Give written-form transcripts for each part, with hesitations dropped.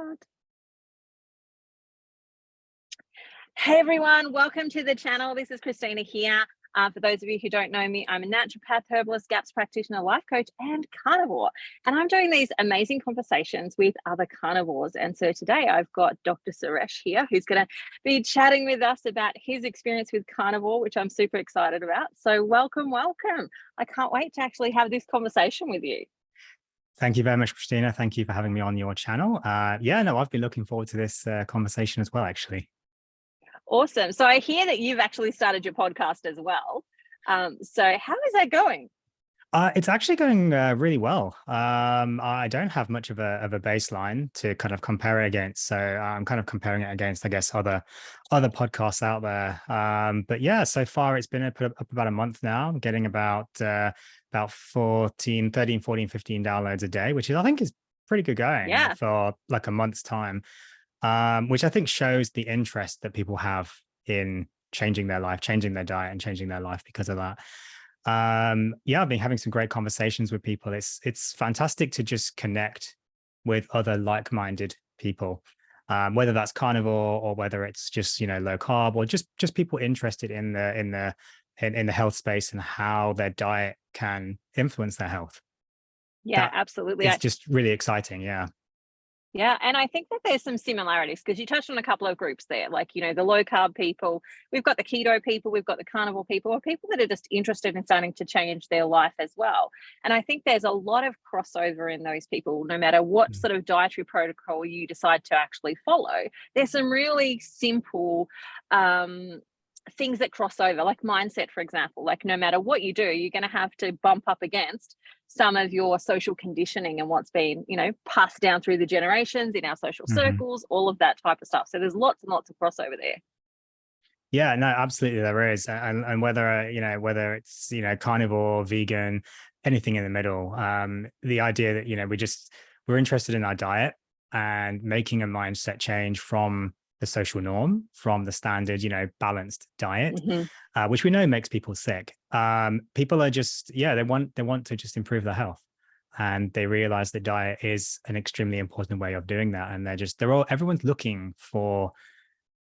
Start. Hey everyone, welcome to the channel. This is Christina here. For those of you who don't know me, I'm a naturopath, herbalist, GAPS practitioner, life coach, and carnivore. And I'm doing these amazing conversations with other carnivores. And so today I've got Dr. Suresh here, who's going to be chatting with us about his experience with carnivore, which I'm super excited about. So welcome. I can't wait to actually have this conversation with you. Thank you very much, Christina. Thank you for having me on your channel. I've been looking forward to this conversation as well, actually. Awesome. So I hear that you've actually started your podcast as well. So how is that going? It's actually going really well. I don't have much of a baseline to kind of compare it against. So I'm kind of comparing it against, I guess, other podcasts out there. But yeah, so far it's been up about a month now, getting about 13, 14, 15 downloads a day, which I think is pretty good going for like a month's time. Which I think shows the interest that people have in changing their life, changing their diet, and changing their life because of that. I've been having some great conversations with people. It's fantastic to just connect with other like-minded people, whether that's carnivore or whether it's just low carb or just people interested in the health space and how their diet can influence their health. Yeah, absolutely. It's just really exciting. Yeah. Yeah, and I think that there's some similarities because you touched on a couple of groups there, like, the low carb people, we've got the keto people, we've got the carnivore people, or people that are just interested in starting to change their life as well. And I think there's a lot of crossover in those people, no matter what sort of dietary protocol you decide to actually follow. There's some really simple things that cross over, like mindset, for example. Like, no matter what you do, you're going to have to bump up against some of your social conditioning and what's been passed down through the generations in our social circles, all of that type of stuff. So there's lots and lots of crossover there. Yeah, no, absolutely there is. And whether it's carnivore, vegan, anything in the middle, the idea that we're interested in our diet and making a mindset change from the social norm, from the standard balanced diet, which we know makes people sick. People are just they want to just improve their health, and they realize that diet is an extremely important way of doing that. And everyone's looking for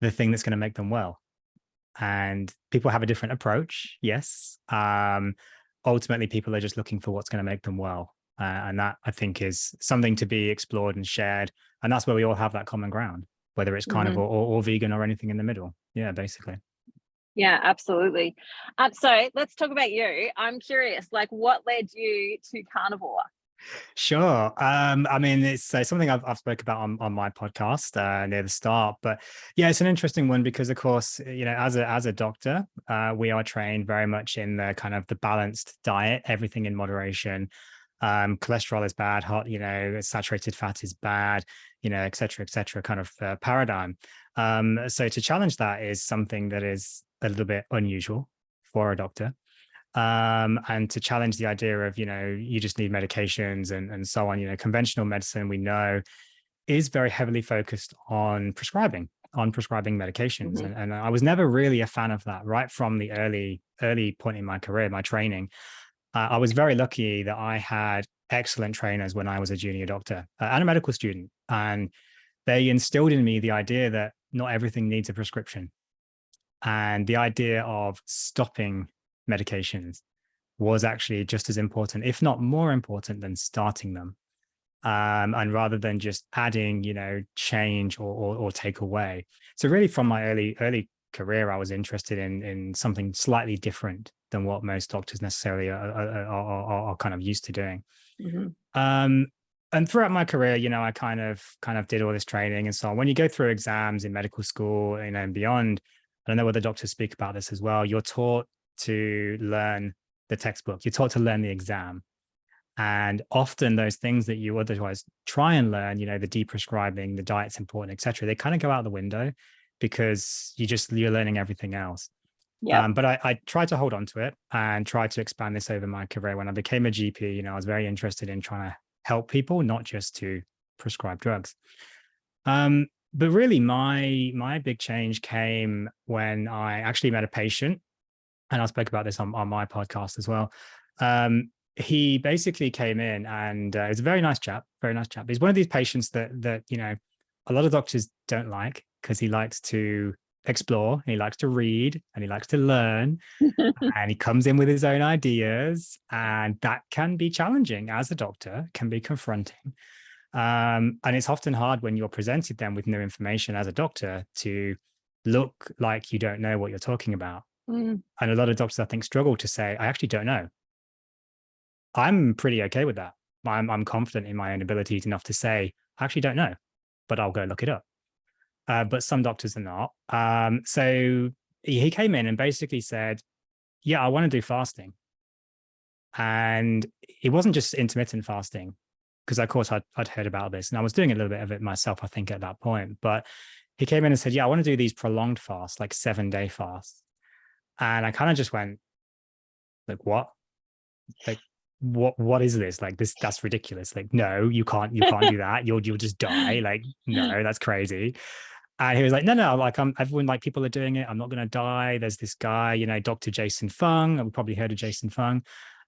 the thing that's going to make them well. And people have a different approach. Yes. Ultimately, people are just looking for what's going to make them well. And that, I think, is something to be explored and shared. And that's where we all have that common ground, whether it's carnivore or vegan or anything in the middle. Yeah, basically. Yeah, absolutely. So let's talk about you. I'm curious, like, what led you to carnivore? Sure. I mean, it's something I've spoke about on my podcast near the start, but yeah, it's an interesting one because, of course, as a doctor, we are trained very much in the kind of the balanced diet, everything in moderation. Cholesterol is bad, hot, saturated fat is bad, et cetera, kind of paradigm. So to challenge that is something that is a little bit unusual for a doctor. And to challenge the idea of, you just need medications and so on, conventional medicine, we know, is very heavily focused on prescribing medications. And I was never really a fan of that right from the early point in my career, my training. I was very lucky that I had excellent trainers when I was a junior doctor and a medical student. And they instilled in me the idea that not everything needs a prescription. And the idea of stopping medications was actually just as important, if not more important, than starting them. And rather than just adding, change or take away. So really from my early career, I was interested in something slightly different than what most doctors necessarily are kind of used to doing. And throughout my career, I kind of did all this training and so on. When you go through exams in medical school, and beyond, I don't know whether doctors speak about this as well. You're taught to learn the textbook. You're taught to learn the exam. And often those things that you otherwise try and learn, the deprescribing, the diet's important, et cetera, they kind of go out the window because you're learning everything else. Yeah. But I tried to hold on to it and tried to expand this over my career. When I became a GP, I was very interested in trying to help people, not just to prescribe drugs. But really my big change came when I actually met a patient, and I spoke about this on my podcast as well. He basically came in and he's a very nice chap. He's one of these patients that a lot of doctors don't like, because he likes to explore, and he likes to read, and he likes to learn, and he comes in with his own ideas, and that can be challenging as a doctor, can be confronting. And it's often hard when you're presented then with new information as a doctor to look like you don't know what you're talking about. Mm. And a lot of doctors, I think, struggle to say, I actually don't know. I'm pretty okay with that. I'm confident in my own abilities enough to say, I actually don't know, but I'll go look it up. But some doctors are not. So he came in and basically said, yeah, I want to do fasting. And it wasn't just intermittent fasting, because of course I'd heard about this, and I was doing a little bit of it myself, I think, at that point. But he came in and said, yeah, I want to do these prolonged fasts, like 7-day fasts. And I kind of just went, like, what? Like, what is this? Like, that's ridiculous. Like, no, you can't do that. You'll just die. Like, no, that's crazy. And he was like, no, like, everyone, like, people are doing it. I'm not going to die. There's this guy, Dr. Jason Fung. I've probably heard of Jason Fung.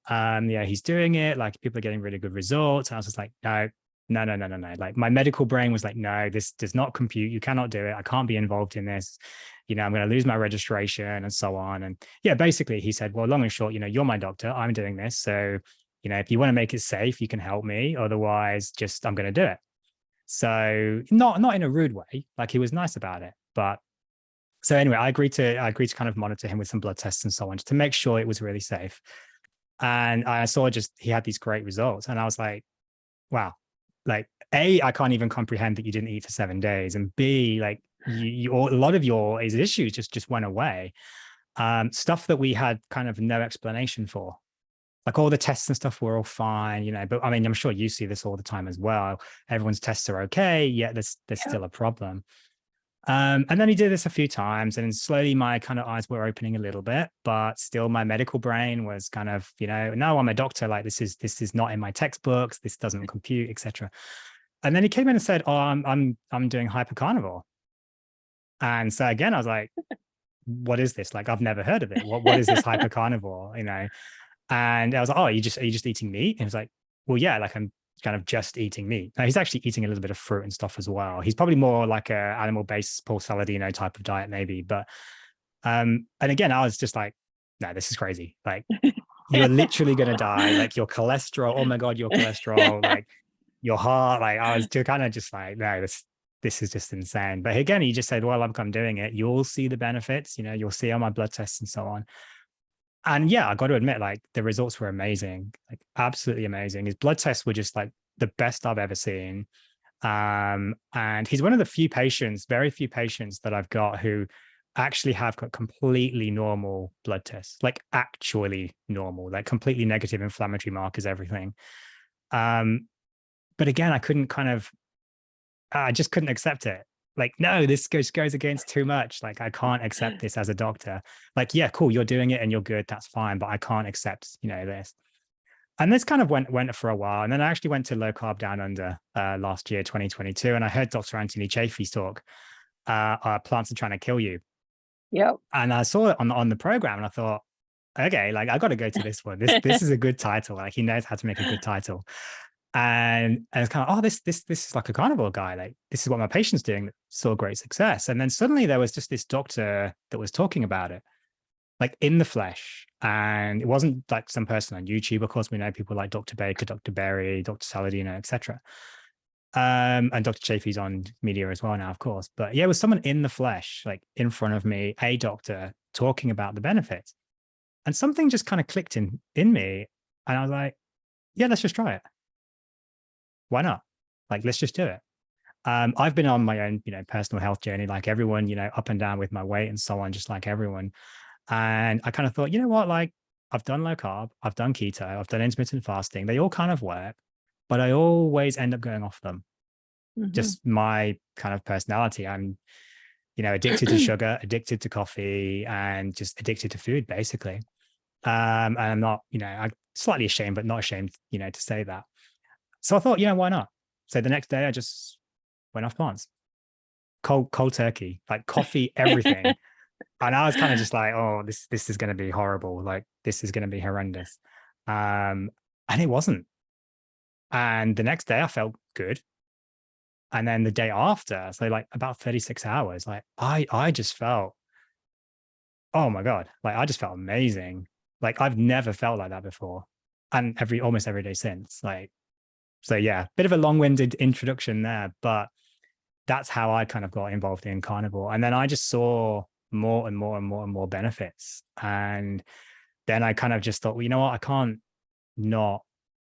Yeah, he's doing it. Like, people are getting really good results. And I was just like, no. Like, my medical brain was like, no, this does not compute. You cannot do it. I can't be involved in this. I'm going to lose my registration and so on. And yeah, basically he said, well, long and short, you're my doctor. I'm doing this. So, if you want to make it safe, you can help me. Otherwise, just, I'm going to do it. So not in a rude way. Like, he was nice about it. But so anyway, I agreed to kind of monitor him with some blood tests and so on, just to make sure it was really safe. And I saw he had these great results. And I was like, wow, like, A, I can't even comprehend that you didn't eat for 7 days. And B, like, a lot of your issues just went away. Stuff that we had kind of no explanation for. Like, all the tests and stuff were all fine, but I mean, I'm sure you see this all the time as well. Everyone's tests are okay, yet there's still a problem. And then he did this a few times, and slowly my kind of eyes were opening a little bit, but still my medical brain was kind of, no, I'm a doctor. Like, this is not in my textbooks. This doesn't compute, etc. And then he came in and said, oh, I'm doing hypercarnivore. And so again, I was like, what is this? Like, I've never heard of it. What is this hypercarnivore? And I was like, oh, are you just eating meat? And he was like, well, yeah, like, I'm kind of just eating meat. Now, he's actually eating a little bit of fruit and stuff as well. He's probably more like a animal-based Paul Saladino type of diet, maybe. But and again, I was just like, no, this is crazy. Like, you're literally gonna die. Like, your cholesterol, oh my God, your cholesterol, like, your heart. Like, I was kind of just like, no, this is just insane. But again, he just said, well, I'm doing it. You'll see the benefits, you'll see on my blood tests and so on. And yeah, I got to admit, like, the results were amazing, like, absolutely amazing. His blood tests were just like the best I've ever seen. And he's one of the very few patients that I've got who actually have got completely normal blood tests, like actually normal, like completely negative inflammatory markers, everything. But again, I just couldn't accept it. Like, no, this goes against too much. Like, I can't accept this as a doctor. Like, yeah, cool, you're doing it and you're good, that's fine, but I can't accept, this. And this kind of went for a while. And then I actually went to Low Carb Down Under last year, 2022. And I heard Dr. Anthony Chaffee's talk, Plants Are Trying to Kill You. Yep. And I saw it on the program, and I thought, okay, like, I got to go to this one. This is a good title. Like, he knows how to make a good title. And it's kind of, oh, this is like a carnivore guy. Like, this is what my patient's doing that saw great success. And then suddenly there was just this doctor that was talking about it, like, in the flesh. And it wasn't like some person on YouTube. Of course, we know people like Dr. Baker, Dr. Berry, Dr. Saladino, etc. And Dr. Chaffee's on media as well now, of course. But yeah, it was someone in the flesh, like, in front of me, a doctor talking about the benefits. And something just kind of clicked in me. And I was like, yeah, let's just try it. Why not? Like, let's just do it. I've been on my own, personal health journey, like everyone, up and down with my weight and so on, just like everyone. And I kind of thought, you know what, like, I've done low carb, I've done keto, I've done intermittent fasting. They all kind of work, but I always end up going off them. Mm-hmm. Just my kind of personality. I'm, addicted to sugar, addicted to coffee, and just addicted to food, basically. And I'm not, I'm slightly ashamed, but not ashamed, to say that. So I thought, why not? So the next day I just went off plants, cold turkey, like coffee, everything. And I was kind of just like, oh, this is going to be horrible. Like, this is going to be horrendous. And it wasn't. And the next day I felt good. And then the day after, so like about 36 hours, like I just felt, oh my God, like I just felt amazing. Like I've never felt like that before. And almost every day since. Like, so yeah, bit of a long-winded introduction there, but that's how I kind of got involved in carnivore. And then I just saw more and more and more and more benefits. And then I kind of just thought, well, you know what? I can't not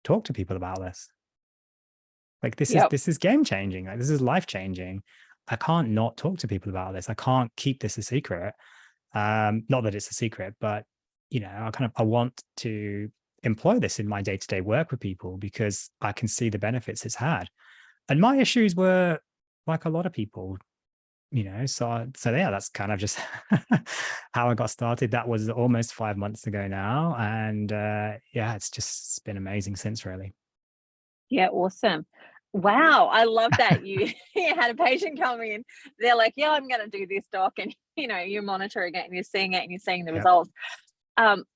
talk to people about this. Like Yep. this is game changing. Like this is life changing. I can't not talk to people about this. I can't keep this a secret. Not that it's a secret, but you know, I want to employ this in my day-to-day work with people because I can see the benefits it's had. And my issues were like a lot of people, you know, so yeah, that's kind of just how I got started. That was almost 5 months ago now. And yeah, it's been amazing since, really. Yeah, awesome. Wow, I love that you you had a patient come in. They're like, "Yeah, I'm going to do this, doc," and you're monitoring it and you're seeing it and you're seeing the Yep. results.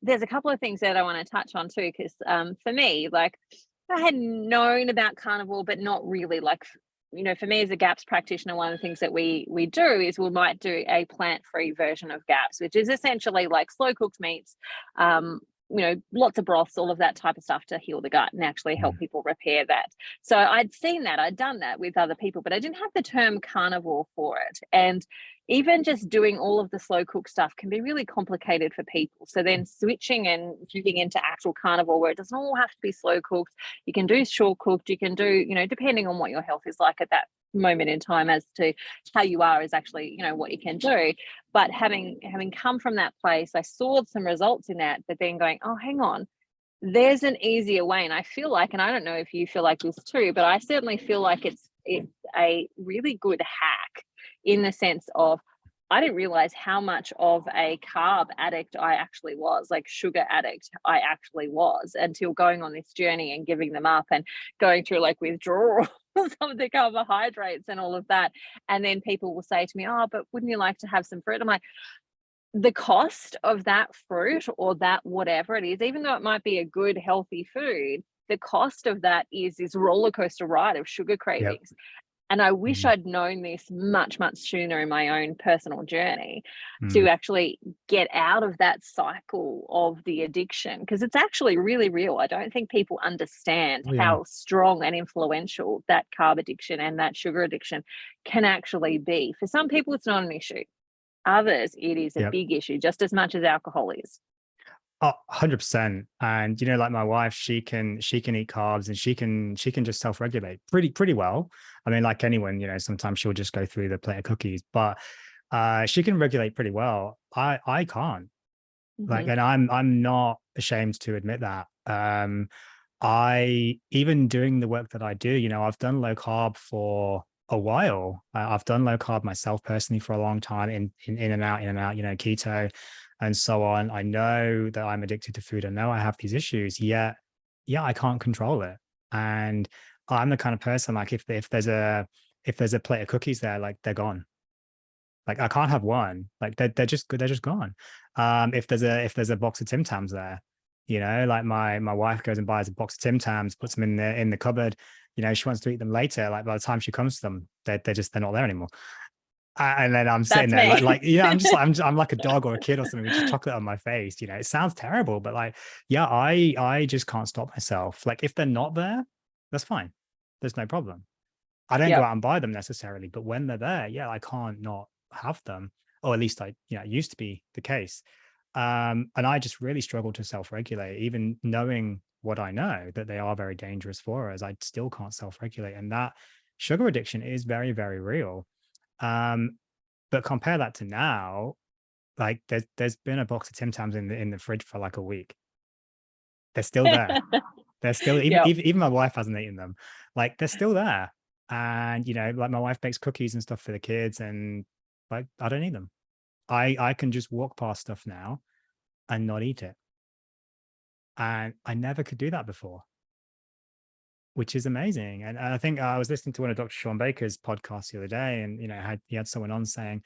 There's a couple of things that I want to touch on too, because for me, like I had known about carnivore, but not really like for me as a GAPS practitioner, one of the things that we do is we might do a plant-free version of GAPS, which is essentially like slow cooked meats, lots of broths, all of that type of stuff to heal the gut and actually help people repair that. So I'd seen that, I'd done that with other people, but I didn't have the term carnivore for it. And even just doing all of the slow cook stuff can be really complicated for people. So then switching and moving into actual carnivore where it doesn't all have to be slow cooked. You can do short cooked, you can do, depending on what your health is like at that moment in time as to how you are is actually, what you can do. But having come from that place, I saw some results in that, but then going, oh, hang on, there's an easier way. And I feel like, and I don't know if you feel like this too, but I certainly feel like it's a really good hack in the sense of I didn't realize how much of a carb addict I actually was, like sugar addict I actually was, until going on this journey and giving them up and going through like withdrawal of the carbohydrates and all of that. And then people will say to me, oh, but wouldn't you like to have some fruit? I'm like, the cost of that fruit or that whatever it is, even though it might be a good, healthy food, the cost of that is this roller coaster ride of sugar Yep. cravings. And I wish Mhm. I'd known this much, much sooner in my own personal journey to Mm. actually get out of that cycle of the addiction, because it's actually really real. I don't think people understand Oh, yeah. how strong and influential that carb addiction and that sugar addiction can actually be. For some people, it's not an issue. Others, it is a Yep. big issue, just as much as alcohol is. Oh, 100%. And like my wife, she can eat carbs and she can just self-regulate pretty well. I mean, like anyone, sometimes she'll just go through the plate of cookies, but she can regulate pretty well. I can't. Like, Mhm. and I'm not ashamed to admit that. I even doing the work that I do, I've done low carb for a while. I've done low carb myself personally for a long time, in and out, keto and so on. I know that I'm addicted to food. I know I have these issues, yet, yeah, I can't control it. And I'm the kind of person, like if there's a plate of cookies there, like they're gone. Like I can't have one. Like they're just gone. If there's a box of Tim Tams there, like my wife goes and buys a box of Tim Tams, puts them in the cupboard. She wants to eat them later. Like by the time she comes to them, they're not there anymore. And then I'm sitting That's there me. I'm like a dog or a kid or something with just chocolate on my face. It sounds terrible, but like, yeah, I just can't stop myself. Like if they're not there, that's fine. There's no problem. I don't go Yep. out and buy them necessarily, but when they're there, yeah, I can't not have them. Or at least it used to be the case. And I just really struggle to self-regulate, even knowing what I know that they are very dangerous for us. I still can't self-regulate. And that sugar addiction is very, very real. Um, but compare that to now, like there's been a box of Tim Tams in the fridge for like a week. They're still there. They're still even Yep. even even my wife hasn't eaten them. Like they're still there. And like my wife bakes cookies and stuff for the kids, and like I don't eat them. I can just walk past stuff now and not eat it. And I never could do that before, which is amazing. And I think I was listening to one of Dr. Sean Baker's podcasts the other day, and he had someone on saying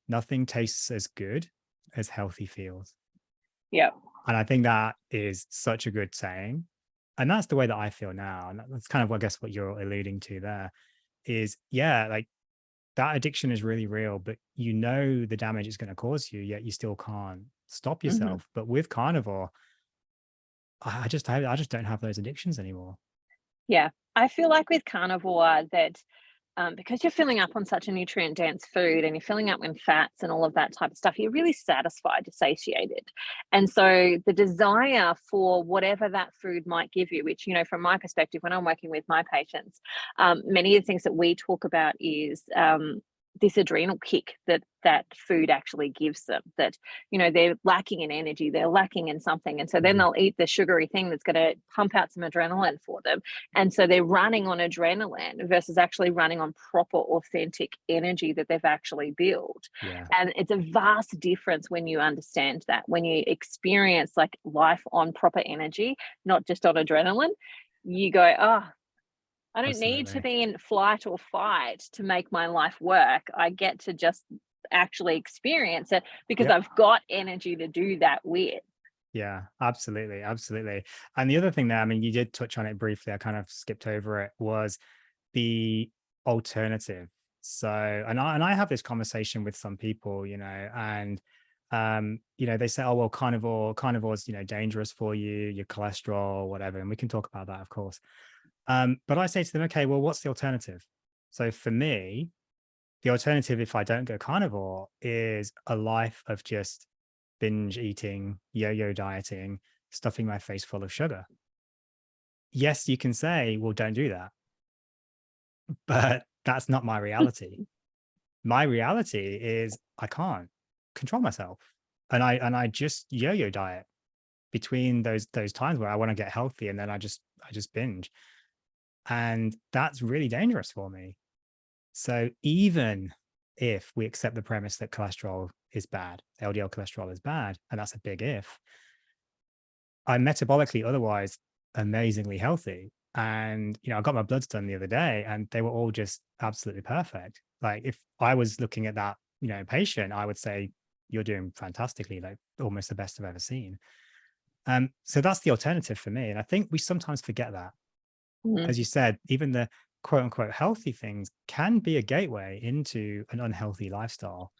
nothing tastes as good as healthy feels. Yep. And I think that is such a good saying. And that's the way that I feel now. And that's kind of, I guess, what you're alluding to there. is, yeah, like that addiction is really real, but you know the damage it's going to cause you, yet you still can't stop Mhm. yourself. But with carnivore, I just don't have those addictions anymore. Yeah. I feel like with carnivore that because you're filling up on such a nutrient dense food and you're filling up with fats and all of that type of stuff, you're really satisfied, you're satiated. And so the desire for whatever that food might give you, which, you know, from my perspective, when I'm working with my patients, many of the things that we talk about is this adrenal kick that that food actually gives them, that, you know, they're lacking in energy, they're lacking in something. And so then Mhm. they'll eat the sugary thing that's going to pump out some adrenaline for them, and so they're running on adrenaline versus actually running on proper, authentic energy that they've actually built. Yeah. And it's a vast difference when you understand that, when you experience like life on proper energy, not just on adrenaline, you go, oh, I don't need to Absolutely. be in flight or fight to make my life work. I get to just actually experience it because Yep. I've got energy to do that with. Yeah, absolutely, absolutely. And the other thing there, I mean, you did touch on it briefly. I kind of skipped over it. Was the alternative. So, and I have this conversation with some people, and they say, oh well, carnivore's, dangerous for you, your cholesterol, whatever, and we can talk about that, of course. But I say to them, okay, well, what's the alternative? So for me, the alternative, if I don't go carnivore, is a life of just binge eating, yo-yo dieting, stuffing my face full of sugar. Yes, you can say, well, don't do that, but that's not my reality. My reality is I can't control myself. And I just yo-yo diet between those times where I want to get healthy and then I just binge. And that's really dangerous for me. So even if we accept the premise that cholesterol is bad, LDL cholesterol is bad, and that's a big if, I'm metabolically otherwise amazingly healthy. And, I got my bloods done the other day and they were all just absolutely perfect. Like if I was looking at that, patient, I would say, you're doing fantastically, like almost the best I've ever seen. So that's the alternative for me. And I think we sometimes forget that. Mm. As you said, even the quote unquote healthy things can be a gateway into an unhealthy lifestyle.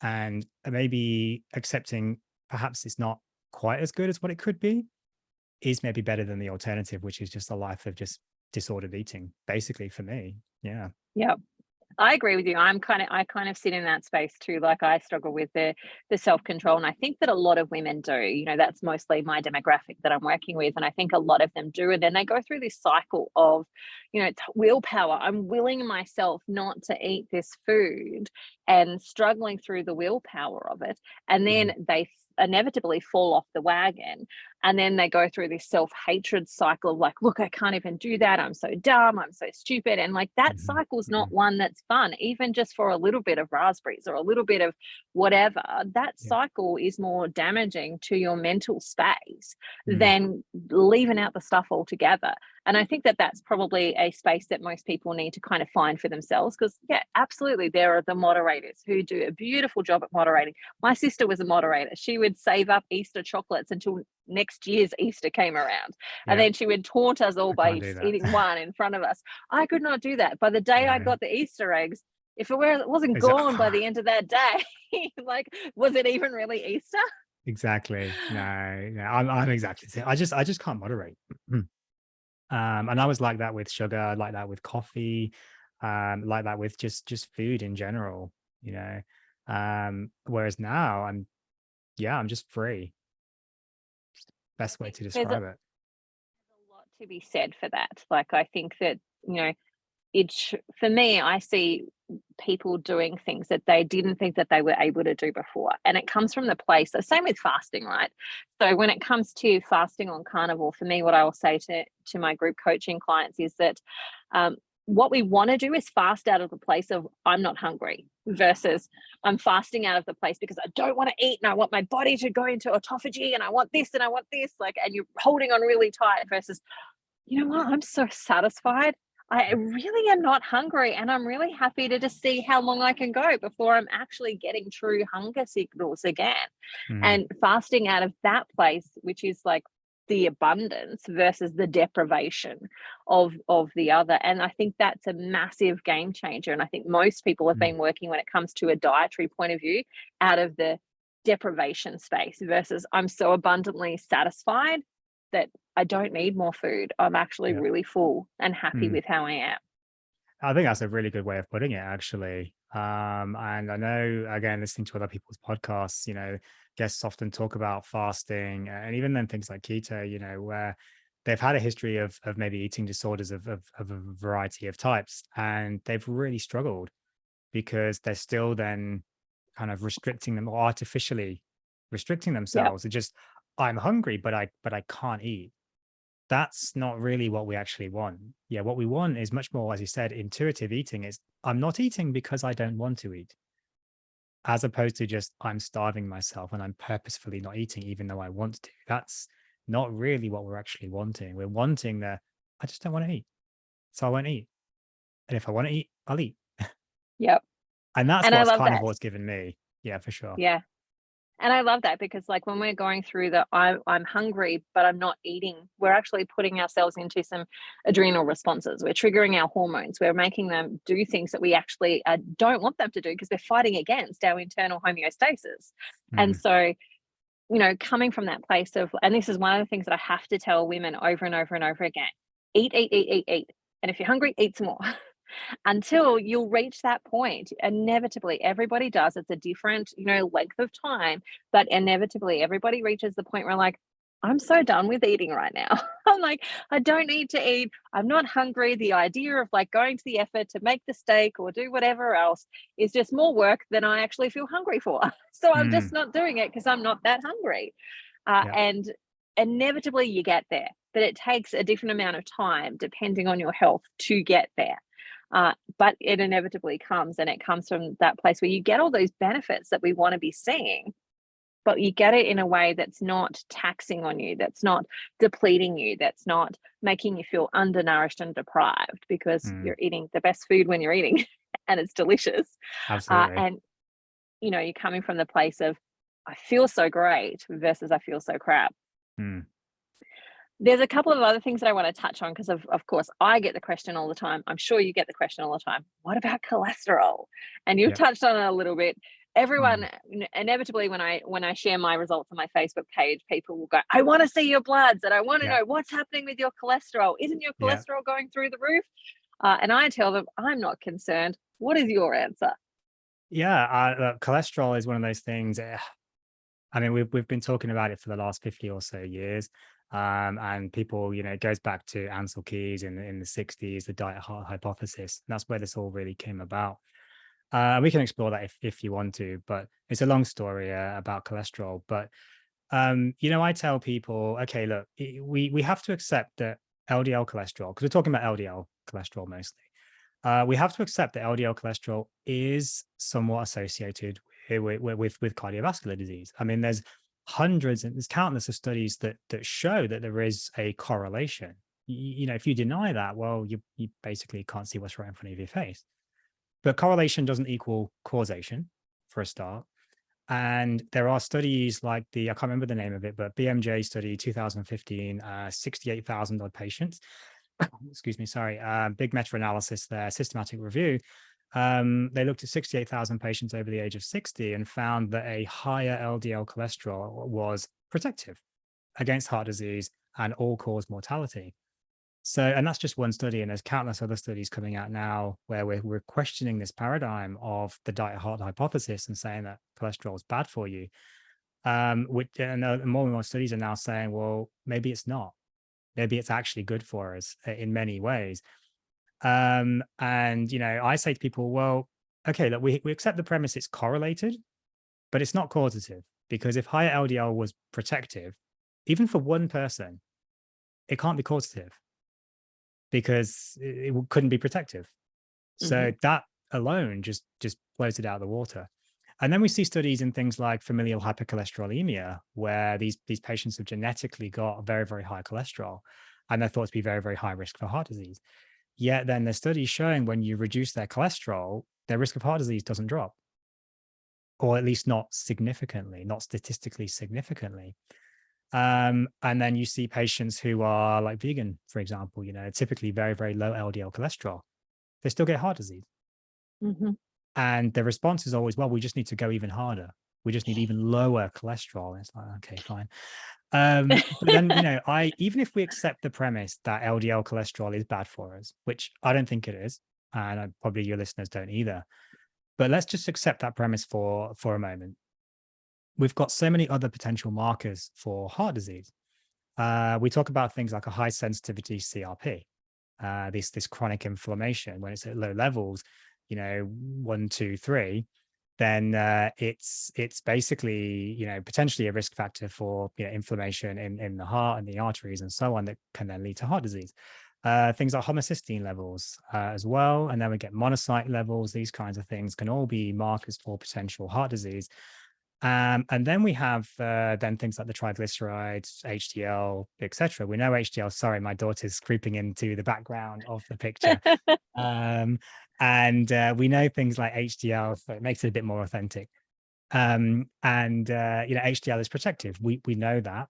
And maybe accepting perhaps it's not quite as good as what it could be is maybe better than the alternative, which is just a life of just disordered eating, basically for me. Yeah. Yeah. I agree with you. I kind of sit in that space too. Like I struggle with the self-control. And I think that a lot of women do. You know, that's mostly my demographic that I'm working with. And I think a lot of them do. And then they go through this cycle of, willpower. I'm willing myself not to eat this food and struggling through the willpower of it. And Mhm. then they inevitably fall off the wagon, and then they go through this self-hatred cycle of like, look, I can't even do that, I'm so dumb, I'm so stupid. And like that Mhm. cycle's not Mhm. one that's fun, even just for a little bit of raspberries or a little bit of whatever. That Yeah. cycle is more damaging to your mental space Mm. than leaving out the stuff altogether. And I think that that's probably a space that most people need to kind of find for themselves, because yeah, absolutely, there are the moderators who do a beautiful job at moderating. My sister was a moderator. She would save up Easter chocolates until next year's Easter came around. And Yeah. then she would taunt us all I by can't do just that. eating one in front of us. I could not do that. By the day I No. got the Easter eggs, if it wasn't gone Exactly. by the end of that day, like, was it even really Easter? Exactly. No, no, I'm exactly the same. I just can't moderate. And I was like that with sugar, like that with coffee, like that with just food in general, you know. Whereas now I'm just free. And I Best way think to there's describe it. a lot to be said for that. Like, I think that, for me, I see people doing things that they didn't think that they were able to do before. And it comes from the place, the same with fasting, right? So when it comes to fasting on carnivore, for me, what I will say to my group coaching clients is that um, what we want to do is fast out of the place of I'm not hungry versus I'm fasting out of the place because I don't want to eat and I want my body to go into autophagy and I want this and I want this, like, and you're holding on really tight versus, you know what? I'm so satisfied. I really am not hungry, and I'm really happy to just see how long I can go before I'm actually getting true hunger signals again. Mm, And fasting out of that place, which is like the abundance versus the deprivation of the other. And I think that's a massive game changer. And I think most people have been working, when it comes to a dietary point of view, out of the deprivation space versus I'm so abundantly satisfied that I don't need more food. I'm actually Yeah. really full and happy with how I am. I think that's a really good way of putting it, actually. And I know, again, listening to other people's podcasts, guests often talk about fasting, and even then things like keto, where they've had a history of maybe eating disorders of a variety of types, and they've really struggled because they're still then kind of restricting them, or artificially restricting Yep. themselves. It's just, I'm hungry, but I can't eat. That's not really what we actually want. Yeah, what we want is much more, as you said, intuitive eating. Is I'm not eating because I don't want to eat, as opposed to just I'm starving myself and I'm purposefully not eating even though I want to. That's not really what we're actually wanting. We're wanting the, I just don't want to eat, so I won't eat. And if I want to eat, I'll eat. Yep. And that's And I what's love that. carnivore's given me. Yeah, for sure. Yeah. And I love that, because like when we're going through the I'm hungry but I'm not eating, we're actually putting ourselves into some adrenal responses. We're triggering our hormones. We're making them do things that we actually don't want them to do, because we're fighting against our internal homeostasis. And Mm, so, coming from that place of, and this is one of the things that I have to tell women over and over and over again: eat, eat, eat, eat, eat. And if you're hungry, eat some more. Until you'll reach that point. Inevitably, everybody does. It's a different, length of time, but inevitably everybody reaches the point where, like, I'm so done with eating right now. I'm like, I don't need to eat. I'm not hungry. The idea of like going to the effort to make the steak or do whatever else is just more work than I actually feel hungry for. So I'm just mm, not doing it because I'm not that hungry. yeah. And inevitably you get there, but it takes a different amount of time depending on your health to get there. But it inevitably comes, and it comes from that place where you get all those benefits that we want to be seeing, but you get it in a way that's not taxing on you, that's not depleting you, that's not making you feel undernourished and deprived, because Mm, you're eating the best food when you're eating and it's delicious. absolutely. And, you're coming from the place of, I feel so great versus I feel so crap. Mm, There's a couple of other things that I want to touch on, because of course I get the question all the time. I'm sure you get the question all the time. What about cholesterol? And you've yeah. touched on it a little bit. Mm, Everyone inevitably, when I share my results on my Facebook page, people will go, I want to see your bloods and I want to yeah. know what's happening with your cholesterol. Isn't your Yeah. cholesterol going through the roof? And I tell them, I'm not concerned. What is your answer? Yeah. Cholesterol is one of those things. I mean, we've been talking about it for the last 50 or so years. And people, it goes back to Ansel Keys in the 60s, the diet heart hypothesis. And that's where this all really came about. We can explore that if you want to, but it's a long story about cholesterol. But I tell people, okay, look, we have to accept that LDL cholesterol, because we're talking about LDL cholesterol mostly. We have to accept that LDL cholesterol is somewhat associated with cardiovascular disease. I mean, there's hundreds and there's countless of studies that show that there is a correlation. If you deny that, well, you basically can't see what's right in front of your face. But correlation doesn't equal causation, for a start. And there are studies like I can't remember the name of it, but BMJ study 2015, 68,000 odd patients. Excuse me, sorry. Big meta-analysis there, systematic review. They looked at 68,000 patients over the age of 60 and found that a higher LDL cholesterol was protective against heart disease and all-cause mortality. So, and that's just one study, and there's countless other studies coming out now where we're questioning this paradigm of the diet heart hypothesis and saying that cholesterol is bad for you. And more and more studies are now saying, well, maybe it's not. Maybe it's actually good for us in many ways. And I say to people, well, okay, look, we accept the premise it's correlated, but it's not causative, because if higher LDL was protective, even for one person, it can't be causative because it couldn't be protective. Hmm. So that alone just blows it out of the water. And then we see studies in things like familial hypercholesterolemia, where these patients have genetically got very, very high cholesterol, and they're thought to be very, very high risk for heart disease. Yet then there's studies showing when you reduce their cholesterol, their risk of heart disease doesn't drop, or at least not significantly, not statistically significantly. And then you see patients who are like vegan, for example, typically very, very low LDL cholesterol. They still get heart disease. Mm-hmm. And the response is always, well, we just need to go even harder. We just need even lower cholesterol. And it's like, okay, fine. But then, even if we accept the premise that LDL cholesterol is bad for us, which I don't think it is, and probably your listeners don't either, but let's just accept that premise for a moment. We've got so many other potential markers for heart disease. We talk about things like a high sensitivity CRP, this chronic inflammation. When it's at low levels, 1, 2, 3, then it's basically potentially a risk factor for inflammation in the heart and the arteries and so on, that can then lead to heart disease. Things like homocysteine levels as well, and then we get monocyte levels. These kinds of things can all be markers for potential heart disease. And then we have then things like the triglycerides, HDL, etc. We know HDL. Sorry, my daughter's creeping into the background of the picture. And we know things like HDL, so it makes it a bit more authentic. HDL is protective. We know that.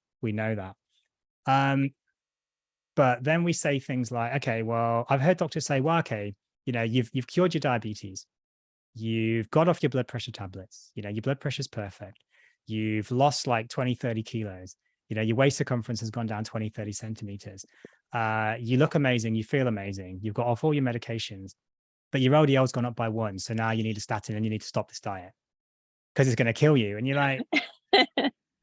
But then we say things like, okay, well, I've heard doctors say, well, okay, you've cured your diabetes. You've got off your blood pressure tablets. Your blood pressure's perfect. You've lost like 20, 30 kilos. Your waist circumference has gone down 20, 30 centimeters. You look amazing. You feel amazing. You've got off all your medications, but your LDL's gone up by 1. So now you need a statin and you need to stop this diet because it's going to kill you. And you're like,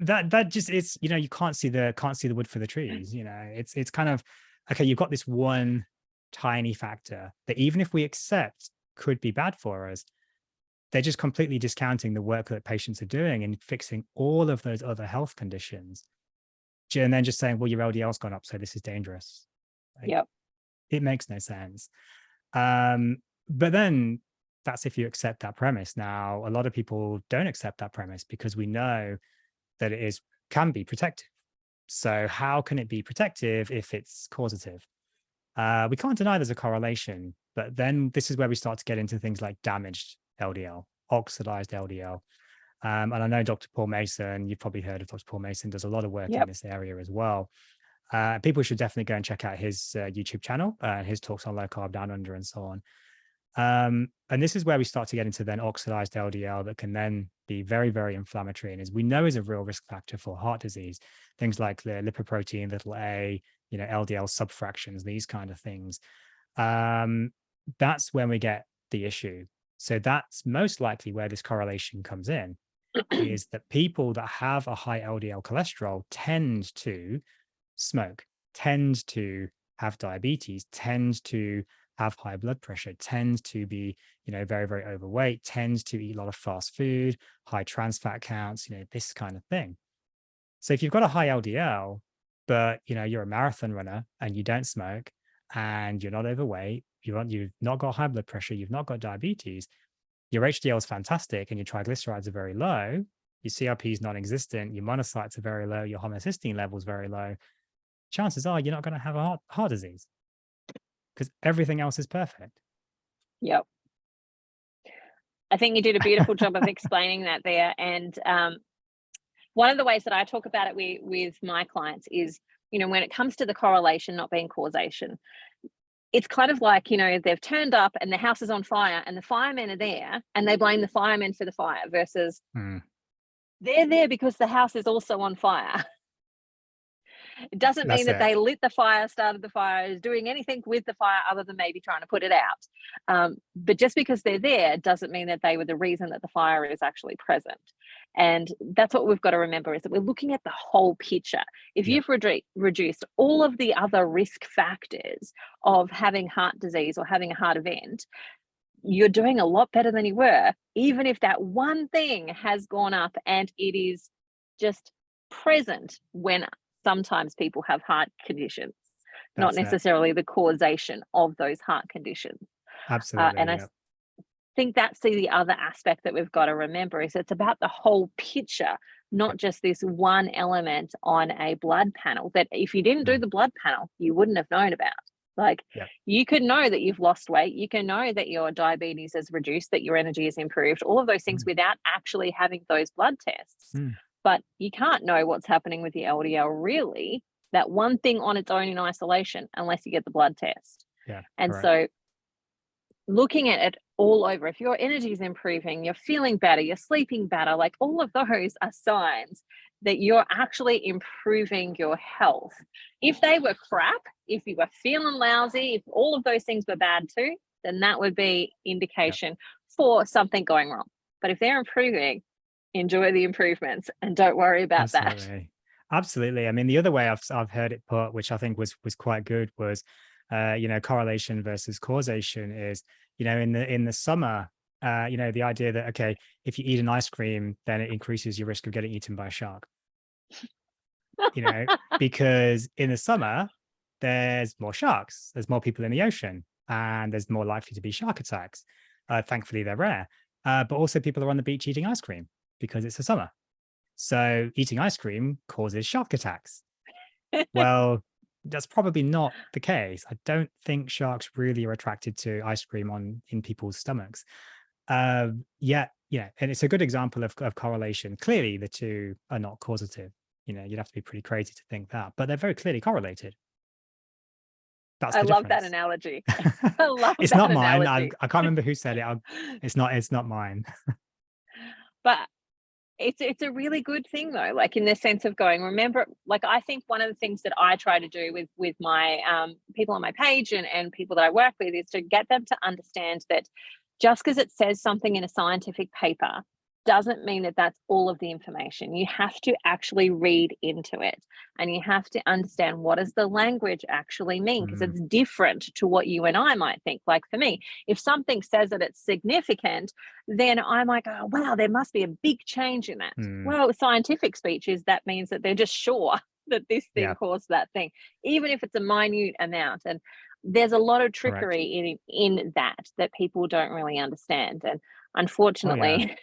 that just, it's, you can't see the wood for the trees. It's kind of, okay, you've got this one tiny factor that even if we accept could be bad for us, they're just completely discounting the work that patients are doing and fixing all of those other health conditions. And then just saying, well, your LDL's gone up, so this is dangerous. Yep. It makes no sense. But then that's if you accept that premise. Now, a lot of people don't accept that premise because we know that it can be protective. So how can it be protective if it's causative? We can't deny there's a correlation, but then this is where we start to get into things like damaged LDL, oxidized LDL. And I know Dr. Paul Mason, you've probably heard of Dr. Paul Mason, does a lot of work in this area as well. People should definitely go and check out his YouTube channel, his talks on low carb down under and so on. And this is where we start to get into then oxidized LDL that can then be very, very inflammatory, and as we know is a real risk factor for heart disease. Things like the lipoprotein little a, LDL subfractions, these kind of things. That's when we get the issue. So that's most likely where this correlation comes in, is that people that have a high LDL cholesterol tend to smoke, tend to have diabetes, tend to have high blood pressure, tends to be, very, very overweight, tends to eat a lot of fast food, high trans fat counts, this kind of thing. So if you've got a high LDL, but you're a marathon runner and you don't smoke and you're not overweight, you've not got high blood pressure, you've not got diabetes, your HDL is fantastic and your triglycerides are very low, your CRP is non-existent, your monocytes are very low, your homocysteine level is very low, chances are you're not going to have a heart disease because everything else is perfect. Yep. I think you did a beautiful job of explaining that there. And one of the ways that I talk about it with my clients is, when it comes to the correlation not being causation, it's kind of like, they've turned up and the house is on fire and the firemen are there and they blame the firemen for the fire versus they're there because the house is also on fire. It doesn't mean that they lit the fire, started the fire, is doing anything with the fire other than maybe trying to put it out. But just because they're there doesn't mean that they were the reason that the fire is actually present. And that's what we've got to remember, is that we're looking at the whole picture. If you've reduced all of the other risk factors of having heart disease or having a heart event, you're doing a lot better than you were, even if that one thing has gone up and it is just present when sometimes people have heart conditions, not necessarily the causation of those heart conditions. Absolutely. And I think that's the other aspect that we've got to remember, is it's about the whole picture, not just this one element on a blood panel that if you didn't do the blood panel, you wouldn't have known about. Like you could know that you've lost weight, you can know that your diabetes has reduced, that your energy has improved, all of those things without actually having those blood tests. But you can't know what's happening with your LDL really, that one thing on its own in isolation, unless you get the blood test. Yeah. And Correct. so looking at it all over, if your energy is improving, you're feeling better, you're sleeping better, like all of those are signs that you're actually improving your health. If they were crap, if you were feeling lousy, if all of those things were bad too, then that would be indication for something going wrong. But if they're improving, enjoy the improvements and don't worry about that. Absolutely. Absolutely. I mean, the other way I've heard it put, which I think was quite good, was correlation versus causation is, in the summer, the idea that, okay, if you eat an ice cream, then it increases your risk of getting eaten by a shark. Because in the summer, there's more sharks, there's more people in the ocean, and there's more likely to be shark attacks. Thankfully, they're rare. But also people are on the beach eating ice cream because it's the summer. So eating ice cream causes shark attacks. Well, that's probably not the case. I don't think sharks really are attracted to ice cream in people's stomachs. Yeah, and it's a good example of correlation. Clearly, the two are not causative. You'd have to be pretty crazy to think that, but they're very clearly correlated. That's I the love that difference. analogy. I love It's that not mine. analogy. I can't remember who said it. It's not mine. But it's a really good thing though, like in the sense of going, remember, like I think one of the things that I try to do with my people on my page and people that I work with is to get them to understand that just because it says something in a scientific paper doesn't mean that that's all of the information. You have to actually read into it, and you have to understand, what does the language actually mean, because it's different to what you and I might think. Like for me, if something says that it's significant, then I might go, oh, wow, there must be a big change in that. Well, scientific speech is that means that they're just sure that this thing caused that thing, even if it's a minute amount. And there's a lot of trickery in that people don't really understand. And unfortunately,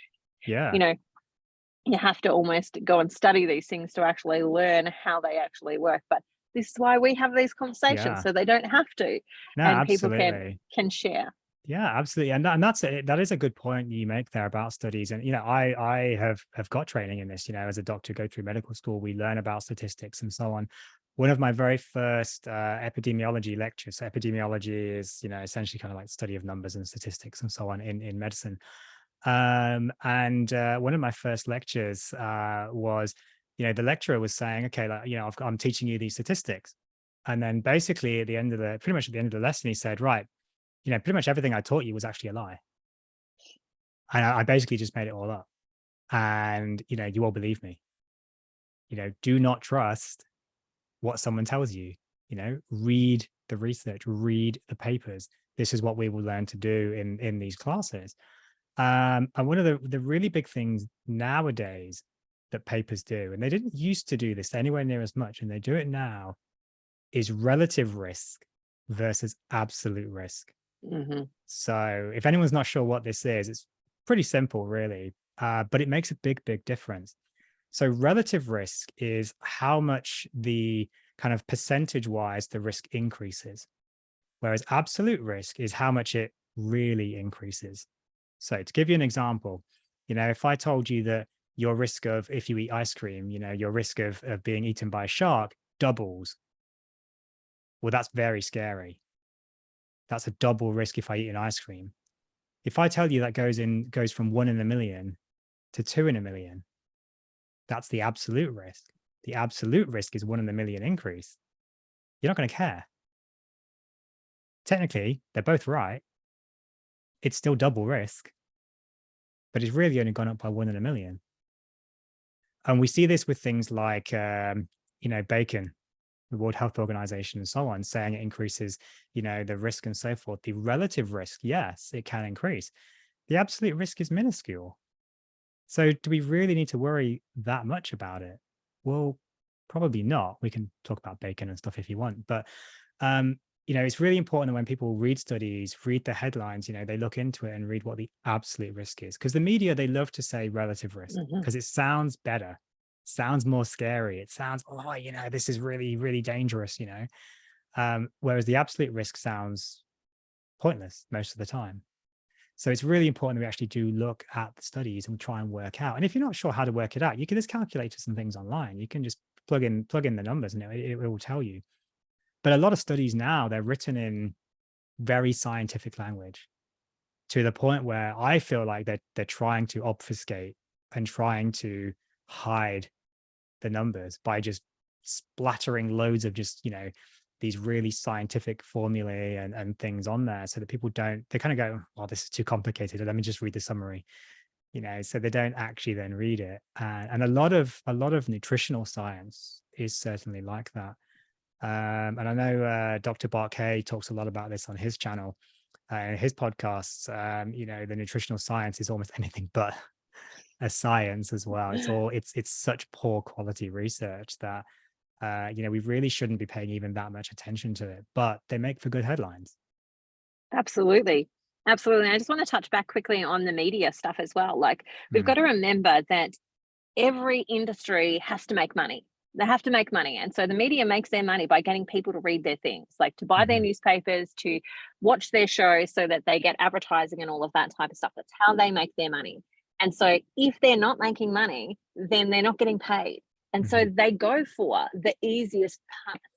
you have to almost go and study these things to actually learn how they actually work. But this is why we have these conversations, so they don't have to. No, and absolutely. people can share. Yeah, absolutely. And that's it. That is a good point you make there about studies. And I have got training in this. As a doctor, go through medical school, we learn about statistics and so on. One of my very first epidemiology lectures. So epidemiology is essentially kind of like study of numbers and statistics and so on in medicine. And one of my first lectures was, the lecturer was saying, okay, like, I'm teaching you these statistics. And then basically pretty much at the end of the lesson, he said, right, pretty much everything I taught you was actually a lie. And I basically just made it all up. And, you all believe me. Do not trust what someone tells you. Read the research, read the papers. This is what we will learn to do in these classes. And one of the really big things nowadays that papers do, and they didn't used to do this anywhere near as much, and they do it now, is relative risk versus absolute risk. So if anyone's not sure what this is, it's pretty simple, really, but it makes a big, big difference. So relative risk is how much the kind of percentage-wise the risk increases, whereas absolute risk is how much it really increases. So to give you an example, if I told you that your risk of, if you eat ice cream, your risk of being eaten by a shark doubles, well, that's very scary. That's a double risk if I eat an ice cream. If I tell you that goes from 1 in a million to 2 in a million, that's the absolute risk. The absolute risk is 1 in a million increase. You're not going to care. Technically, they're both right. It's still double risk, but it's really only gone up by 1 in a million. And we see this with things like, bacon, the World Health Organization and so on, saying it increases, the risk and so forth. The relative risk, yes, it can increase. The absolute risk is minuscule. So do we really need to worry that much about it? Well, probably not. We can talk about bacon and stuff if you want, but it's really important that when people read studies, read the headlines, they look into it and read what the absolute risk is. Because the media, they love to say relative risk because it sounds better, sounds more scary. It sounds, this is really, really dangerous, whereas the absolute risk sounds pointless most of the time. So it's really important that we actually do look at the studies and try and work out. And if you're not sure how to work it out, you can, there's calculators and things online. You can just plug in the numbers and it will tell you. But a lot of studies now, they're written in very scientific language, to the point where I feel like they're trying to obfuscate and trying to hide the numbers by just splattering loads of just, these really scientific formulae and things on there, so that people don't, they kind of go, oh, this is too complicated, let me just read the summary, so they don't actually then read it. And a lot of nutritional science is certainly like that. And I know Dr. Barkay talks a lot about this on his channel, his podcasts. The nutritional science is almost anything but a science as well. It's such poor quality research that we really shouldn't be paying even that much attention to it, but they make for good headlines. Absolutely. Absolutely. I just want to touch back quickly on the media stuff as well. Like, we've got to remember that every industry has to make money. They have to make money. And so the media makes their money by getting people to read their things, like to buy their newspapers, to watch their shows, so that they get advertising and all of that type of stuff. That's how they make their money. And so if they're not making money, then they're not getting paid. And so they go for the easiest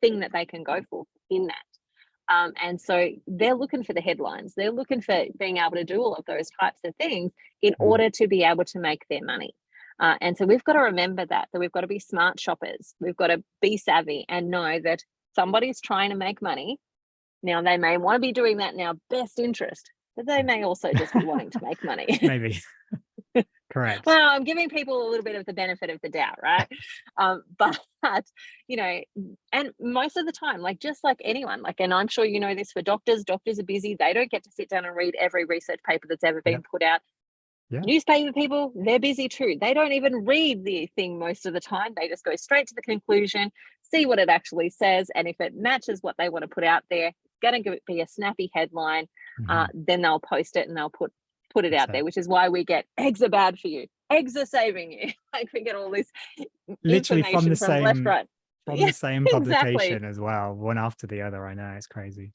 thing that they can go for in that. And so they're looking for the headlines. They're looking for being able to do all of those types of things in order to be able to make their money. And so we've got to remember that we've got to be smart shoppers. We've got to be savvy and know that somebody's trying to make money. Now, they may want to be doing that in our best interest, but they may also just be wanting to make money. Maybe. Correct. Well, I'm giving people a little bit of the benefit of the doubt, right? But, and most of the time, like, just like anyone, like, and I'm sure you know this, for doctors are busy. They don't get to sit down and read every research paper that's ever been put out. Yeah. Newspaper people, they're busy too. They don't even read the thing most of the time. They just go straight to the conclusion, see what it actually says. And if it matches what they want to put out there, it's going to be a snappy headline. Then they'll post it and they'll put it out there, which is why we get eggs are bad for you. Eggs are saving you. Like, we get all this literally information from left, right. From the same publication as well, one after the other. I know, it's crazy.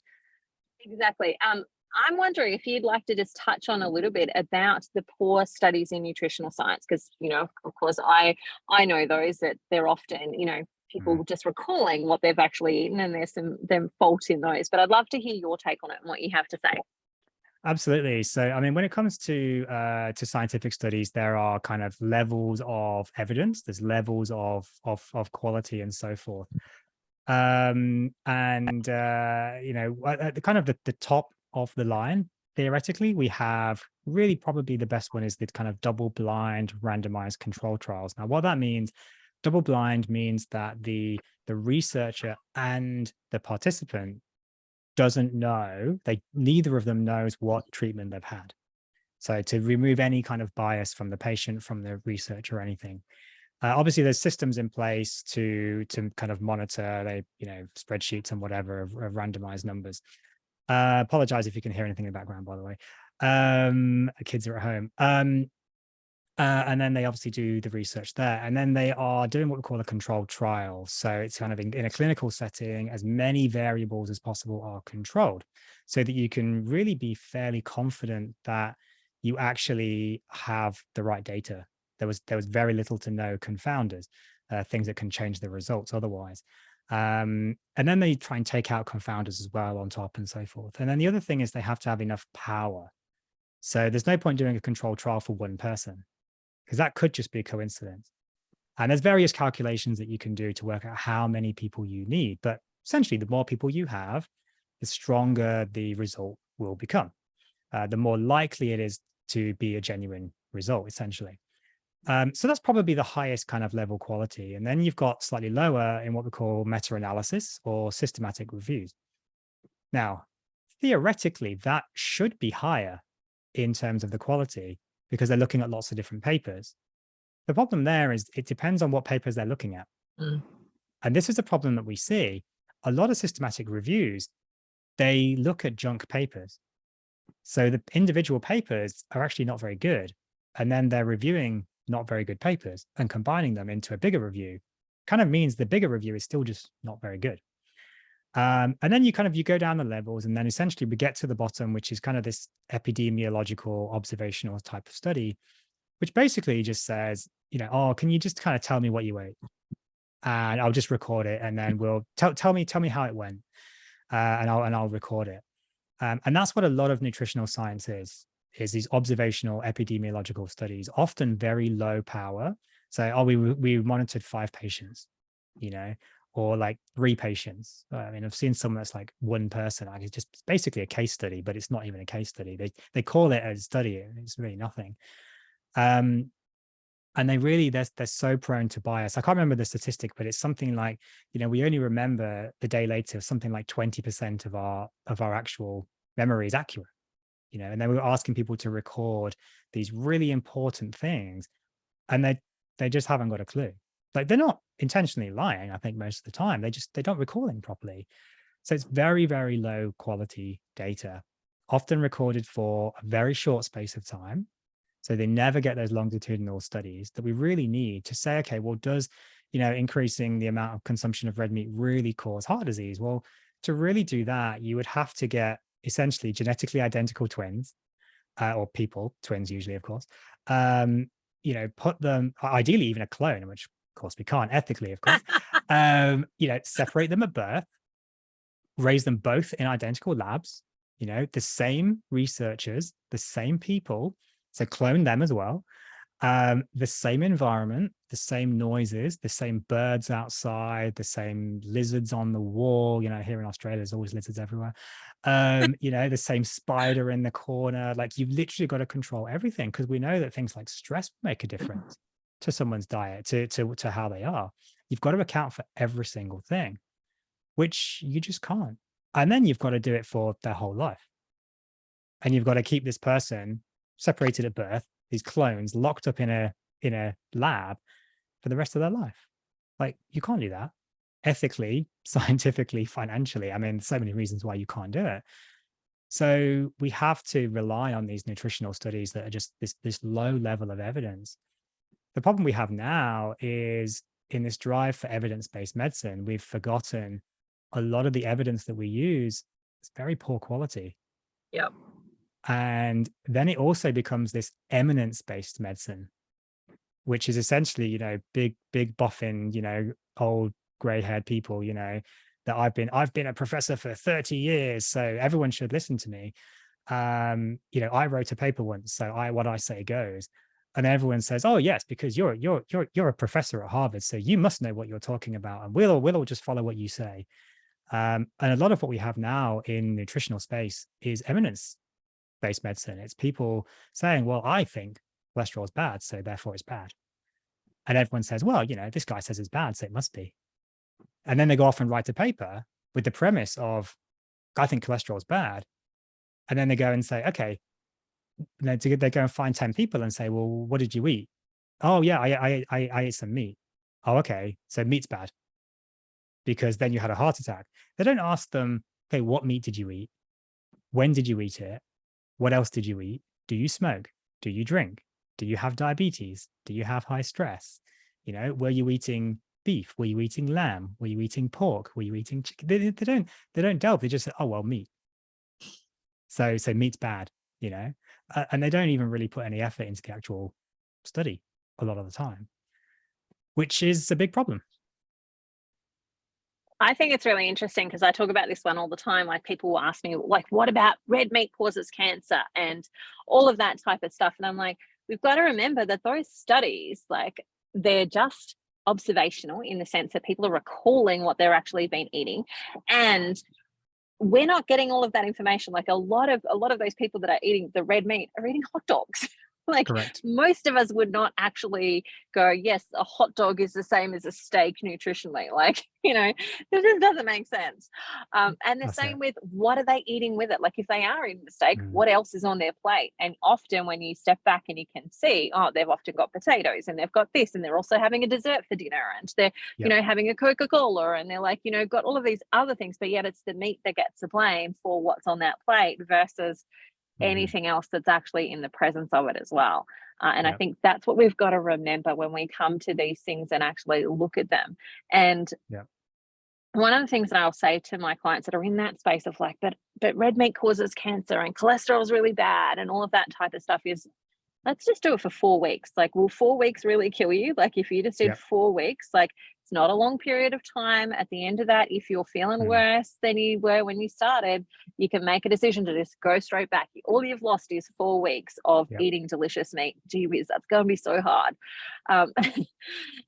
Exactly. I'm wondering if you'd like to just touch on a little bit about the poor studies in nutritional science, because, of course, I know those, that they're often, people just recalling what they've actually eaten, and there's them fault in those. But I'd love to hear your take on it and what you have to say. Absolutely. So, I mean, when it comes to scientific studies, there are kind of levels of evidence. There's levels of quality and so forth. At the kind of the top of the line, theoretically, we have really probably the best one is the kind of double-blind randomized control trials. Now, what that means, double-blind means that the researcher and the participant doesn't know, neither of them knows what treatment they've had. So to remove any kind of bias from the patient, from the research or anything. Obviously, there's systems in place to kind of monitor, spreadsheets and whatever of randomized numbers. Apologize if you can hear anything in the background, by the way. Kids are at home. And then they obviously do the research there. And then they are doing what we call a controlled trial. So it's kind of in a clinical setting, as many variables as possible are controlled, so that you can really be fairly confident that you actually have the right data. There was very little to no confounders, things that can change the results otherwise. And then they try and take out confounders as well on top and so forth. And then the other thing is they have to have enough power. So there's no point doing a controlled trial for one person, because that could just be a coincidence. And there's various calculations that you can do to work out how many people you need. But essentially, the more people you have, the stronger the result will become. The more likely it is to be a genuine result, essentially. So that's probably the highest kind of level quality. And then you've got slightly lower in what we call meta-analysis or systematic reviews. Now, theoretically, that should be higher in terms of the quality, because they're looking at lots of different papers. The problem there is it depends on what papers they're looking at. And this is a problem that we see. A lot of systematic reviews, they look at junk papers. So the individual papers are actually not very good. And then they're reviewing not very good papers and combining them into a bigger review kind of means the bigger review is still just not very good. And then you go down the levels, and then essentially we get to the bottom, which is kind of this epidemiological observational type of study, which basically just says, oh, can you just kind of tell me what you ate? And I'll just record it, and then we'll tell me how it went, and I'll record it. And that's what a lot of nutritional science is these observational epidemiological studies, often very low power. So, oh, we monitored 5 patients, or like 3 patients. I mean, I've seen some that's like 1 person. Like, it's just basically a case study, but it's not even a case study. They call it a study, and it's really nothing. And they're so prone to bias. I can't remember the statistic, but it's something like, we only remember the day later something like 20% of our actual memory is accurate. And then we were asking people to record these really important things, and they just haven't got a clue. Like, they're not intentionally lying, I think, most of the time. They don't recall it properly. So it's very, very low quality data, often recorded for a very short space of time. So they never get those longitudinal studies that we really need to say, okay, well, does, increasing the amount of consumption of red meat really cause heart disease? Well, to really do that, you would have to get essentially genetically identical twins, or twins usually, of course, put them, ideally even a clone, which of course we can't ethically, of course, separate them at birth, raise them both in identical labs, the same researchers, the same people, so clone them as well, the same environment, the same noises, the same birds outside, the same lizards on the wall. Here in Australia, there's always lizards everywhere. The same spider in the corner. Like, you've literally got to control everything, because we know that things like stress make a difference to someone's diet, to how they are. You've got to account for every single thing, which you just can't. And then you've got to do it for their whole life. And you've got to keep this person separated at birth, these clones locked up in a lab for the rest of their life. Like, you can't do that ethically, scientifically, financially. I mean, so many reasons why you can't do it. So we have to rely on these nutritional studies that are just this low level of evidence. The problem we have now is, in this drive for evidence-based medicine, we've forgotten a lot of the evidence that we use is very poor quality. Yep. And then it also becomes this eminence-based medicine, which is essentially, big boffin, old gray-haired people, that I've been a professor for 30 years, so everyone should listen to me. I wrote a paper once, so what I say goes. And everyone says, oh yes, because you're a professor at Harvard, so you must know what you're talking about, and we'll all just follow what you say. And a lot of what we have now in nutritional space is eminence-based medicine. It's people saying, well, I think cholesterol is bad, so therefore it's bad. And everyone says, well, this guy says it's bad, so it must be. And then they go off and write a paper with the premise of, I think cholesterol is bad. And then they go and say, okay, they go and find 10 people and say, well, what did you eat? Oh yeah, I ate some meat. Oh, okay, so meat's bad because then you had a heart attack. They don't ask them, okay, what meat did you eat? When did you eat it? What else did you eat? Do you smoke? Do you drink? Do you have diabetes? Do you have high stress? Were you eating beef? Were you eating lamb? Were you eating pork? Were you eating chicken? They don't delve. They just say, oh, well, meat. So meat's bad, and they don't even really put any effort into the actual study a lot of the time, which is a big problem. I think it's really interesting because I talk about this one all the time. Like, people will ask me, like, what about red meat causes cancer and all of that type of stuff? And I'm like, we've got to remember that those studies, like, they're just observational in the sense that people are recalling what they're actually been eating. And we're not getting all of that information. Like, a lot of those people that are eating the red meat are eating hot dogs. Like, Correct. most of us would not actually go, yes, a hot dog is the same as a steak nutritionally. Like, it just doesn't make sense. And the That's same it. with, what are they eating with it? Like, if they are eating the steak, what else is on their plate? And often when you step back and you can see, oh, they've often got potatoes and they've got this, and they're also having a dessert for dinner, and they're, having a Coca-Cola, and they're like, got all of these other things, but yet it's the meat that gets the blame for what's on that plate versus anything else that's actually in the presence of it as well. And I think that's what we've got to remember when we come to these things and actually look at them. And one of the things that I'll say to my clients that are in that space of like, but red meat causes cancer and cholesterol is really bad and all of that type of stuff is, let's just do it for 4 weeks. Like, will 4 weeks really kill you? Like, if you just did Yep. 4 weeks, like, it's not a long period of time. At the end of that, if you're feeling worse than you were when you started, you can make a decision to just go straight back. All you've lost is 4 weeks of Yep. eating delicious meat. Gee whiz, that's going to be so hard. That's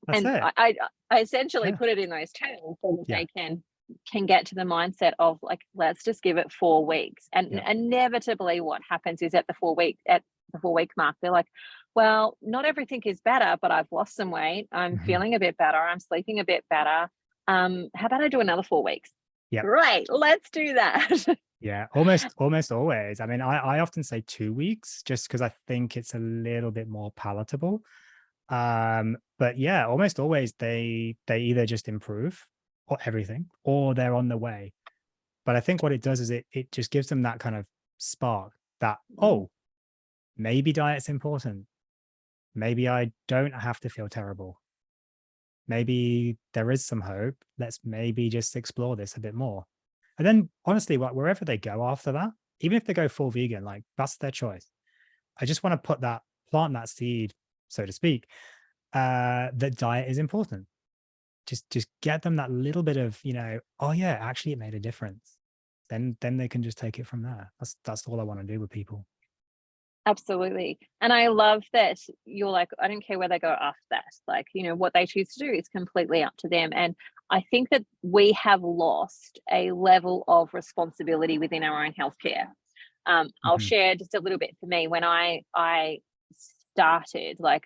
And it. I essentially Yeah. put it in those terms so that Yeah. they can get to the mindset of like, let's just give it 4 weeks. And Yeah. inevitably what happens is at the 4-week mark, they're like, well, not everything is better, but I've lost some weight. I'm feeling a bit better. I'm sleeping a bit better. How about I do another 4 weeks? Yep. Great, let's do that. Yeah, almost always. I mean, I often say 2 weeks just because I think it's a little bit more palatable. But yeah, almost always they either just improve or everything, or they're on the way. But I think what it does is it just gives them that kind of spark that, oh, maybe diet's important. Maybe I don't have to feel terrible. Maybe there is some hope. Let's maybe just explore this a bit more. And then honestly, wherever they go after that, even if they go full vegan, like that's their choice. I just want to plant that seed, so to speak, that diet is important. Just get them that little bit of, oh yeah, actually it made a difference. Then they can just take it from there. That's all I want to do with people. Absolutely. And I love that you're like, I don't care where they go after that. Like, what they choose to do is completely up to them. And I think that we have lost a level of responsibility within our own healthcare. I'll share just a little bit for me when I started, like,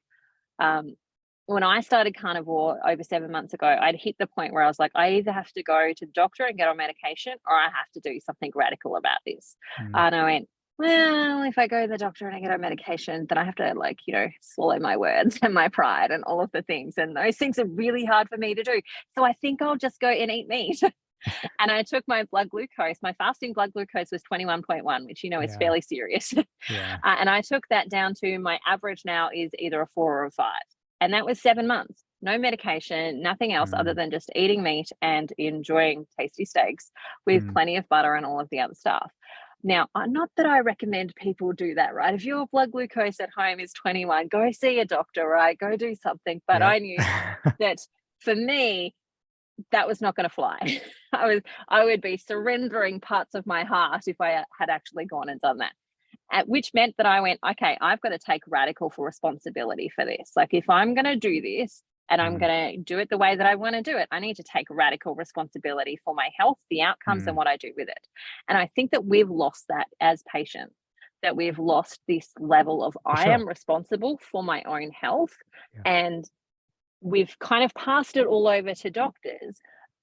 when I started Carnivore over 7 months ago, I'd hit the point where I was like, I either have to go to the doctor and get on medication, or I have to do something radical about this. And I went, well, if I go to the doctor and I get on medication, then I have to swallow my words and my pride and all of the things. And those things are really hard for me to do. So I think I'll just go and eat meat. And I took my blood glucose. My fasting blood glucose was 21.1, which, is Yeah. fairly serious. Yeah. And I took that down to my average now is either a 4 or a 5. And that was 7 months. No medication, nothing else other than just eating meat and enjoying tasty steaks with plenty of butter and all of the other stuff. Now, not that I recommend people do that, right? If your blood glucose at home is 21, go see a doctor, right? Go do something. But I knew that for me, that was not going to fly. I would be surrendering parts of my heart if I had actually gone and done that. Which meant that I went, okay, I've got to take radical for responsibility for this. Like, if I'm going to do this and I'm going to do it the way that I want to do it, I need to take radical responsibility for my health, the outcomes, and what I do with it. And I think that we've lost that as patients, that we've lost this level of I am responsible for my own health. And we've kind of passed it all over to doctors.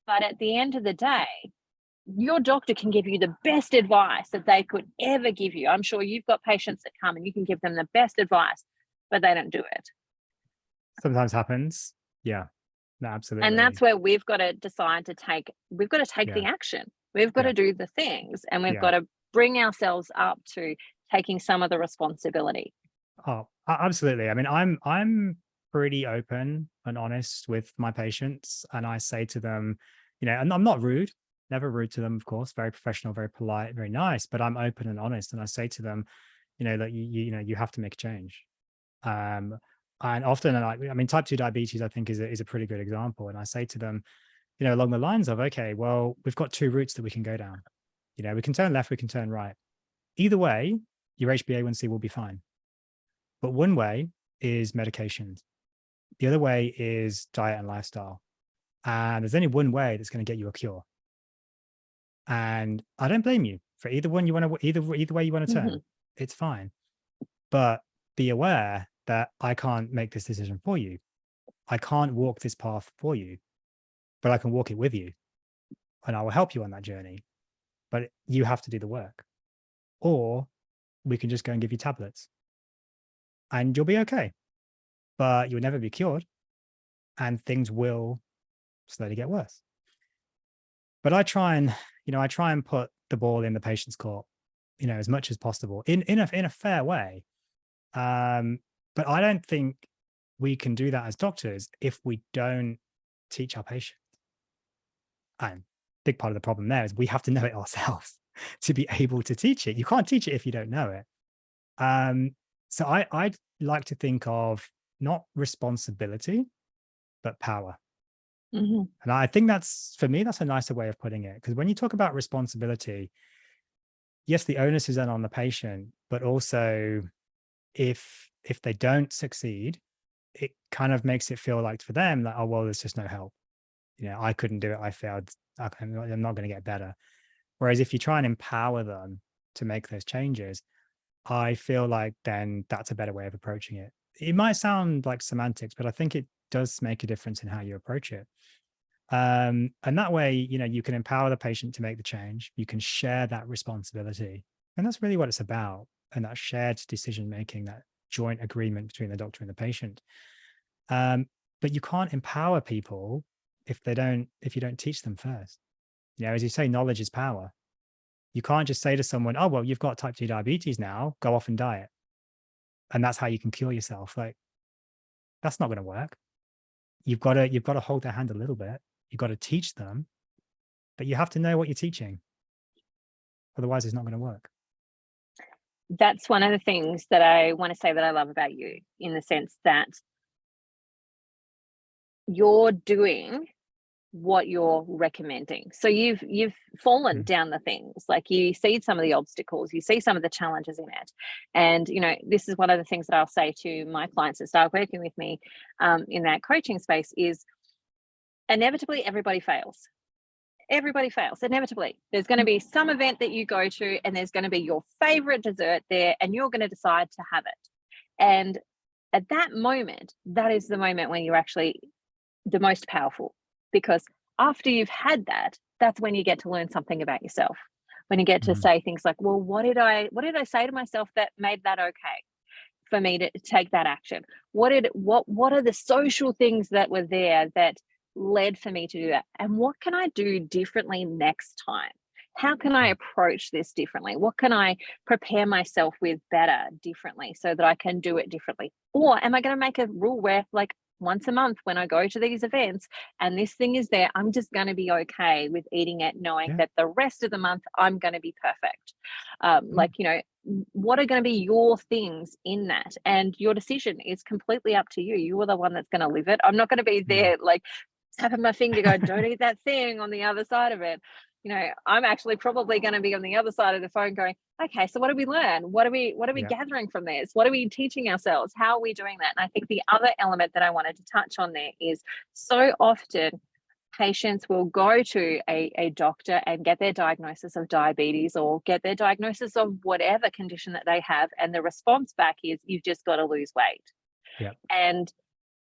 But at the end of the day, your doctor can give you the best advice that they could ever give you. I'm sure you've got patients that come and you can give them the best advice, but they don't do it. Sometimes happens. Yeah, no, absolutely. And that's where we've got to decide to take the action. We've got to do the things, and we've got to bring ourselves up to taking some of the responsibility. Oh, absolutely. I mean, I'm pretty open and honest with my patients, and I say to them, and I'm not rude. Never rude to them, of course, very professional, very polite, very nice, but I'm open and honest. And I say to them, that you have to make a change. And often, I mean, type 2 diabetes, I think is a pretty good example. And I say to them, along the lines of, okay, well, we've got 2 routes that we can go down. We can turn left, we can turn right. Either way, your HbA1c will be fine. But one way is medications. The other way is diet and lifestyle. And there's only one way that's going to get you a cure. And I don't blame you for either one you want to, either way you want to turn. It's fine. But be aware that I can't make this decision for you. I can't walk this path for you, but I can walk it with you. And I will help you on that journey. But you have to do the work. Or we can just go and give you tablets. And you'll be okay. But you'll never be cured. And things will slowly get worse. But I try and put the ball in the patient's court, as much as possible in a fair way. But I don't think we can do that as doctors if we don't teach our patients. And big part of the problem there is we have to know it ourselves to be able to teach it. You can't teach it if you don't know it. So I'd like to think of not responsibility, but power. Hmm. And I think that's, for me, that's a nicer way of putting it. Because when you talk about responsibility, yes, the onus is then on the patient, but also if they don't succeed, it kind of makes it feel like for them that, oh, well, there's just no help. I couldn't do it. I failed. I'm not going to get better. Whereas if you try and empower them to make those changes, I feel like then that's a better way of approaching it. It might sound like semantics, but I think it does make a difference in how you approach it. And that way, you can empower the patient to make the change. You can share that responsibility. And that's really what it's about. And that shared decision making, that joint agreement between the doctor and the patient. But you can't empower people if you don't teach them first. As you say, knowledge is power. You can't just say to someone, oh, well, you've got type 2 diabetes now, go off and diet. And that's how you can cure yourself. Like, that's not going to work. You've got to hold their hand a little bit. You've got to teach them, but you have to know what you're teaching. Otherwise, it's not going to work. That's one of the things that I want to say that I love about you, in the sense that you're doing what you're recommending. So you've fallen down the things, like you see some of the obstacles, you see some of the challenges in it. And this is one of the things that I'll say to my clients that start working with me in that coaching space is, inevitably everybody fails. Everybody fails, inevitably. There's going to be some event that you go to, and there's going to be your favorite dessert there, and you're going to decide to have it. And at that moment, that is the moment when you're actually the most powerful, because after you've had that, that's when you get to learn something about yourself. When you get to say things like, well, what did I say to myself that made that okay for me to take that action? What are the social things that were there that led for me to do that? And what can I do differently next time? How can I approach this differently? What can I prepare myself with better differently so that I can do it differently? Or am I going to make a rule where, like, once a month when I go to these events and this thing is there, I'm just going to be okay with eating it, knowing that the rest of the month I'm going to be perfect. What are going to be your things in that? And your decision is completely up to you. You are the one that's going to live it. I'm not going to be there like tapping my finger going, don't eat that thing on the other side of it. I'm actually probably going to be on the other side of the phone going, okay, so what did we learn? What are we gathering from this? What are we teaching ourselves? How are we doing that? And I think the other element that I wanted to touch on there is, so often patients will go to a doctor and get their diagnosis of diabetes or get their diagnosis of whatever condition that they have. And the response back is, you've just got to lose weight. Yeah. And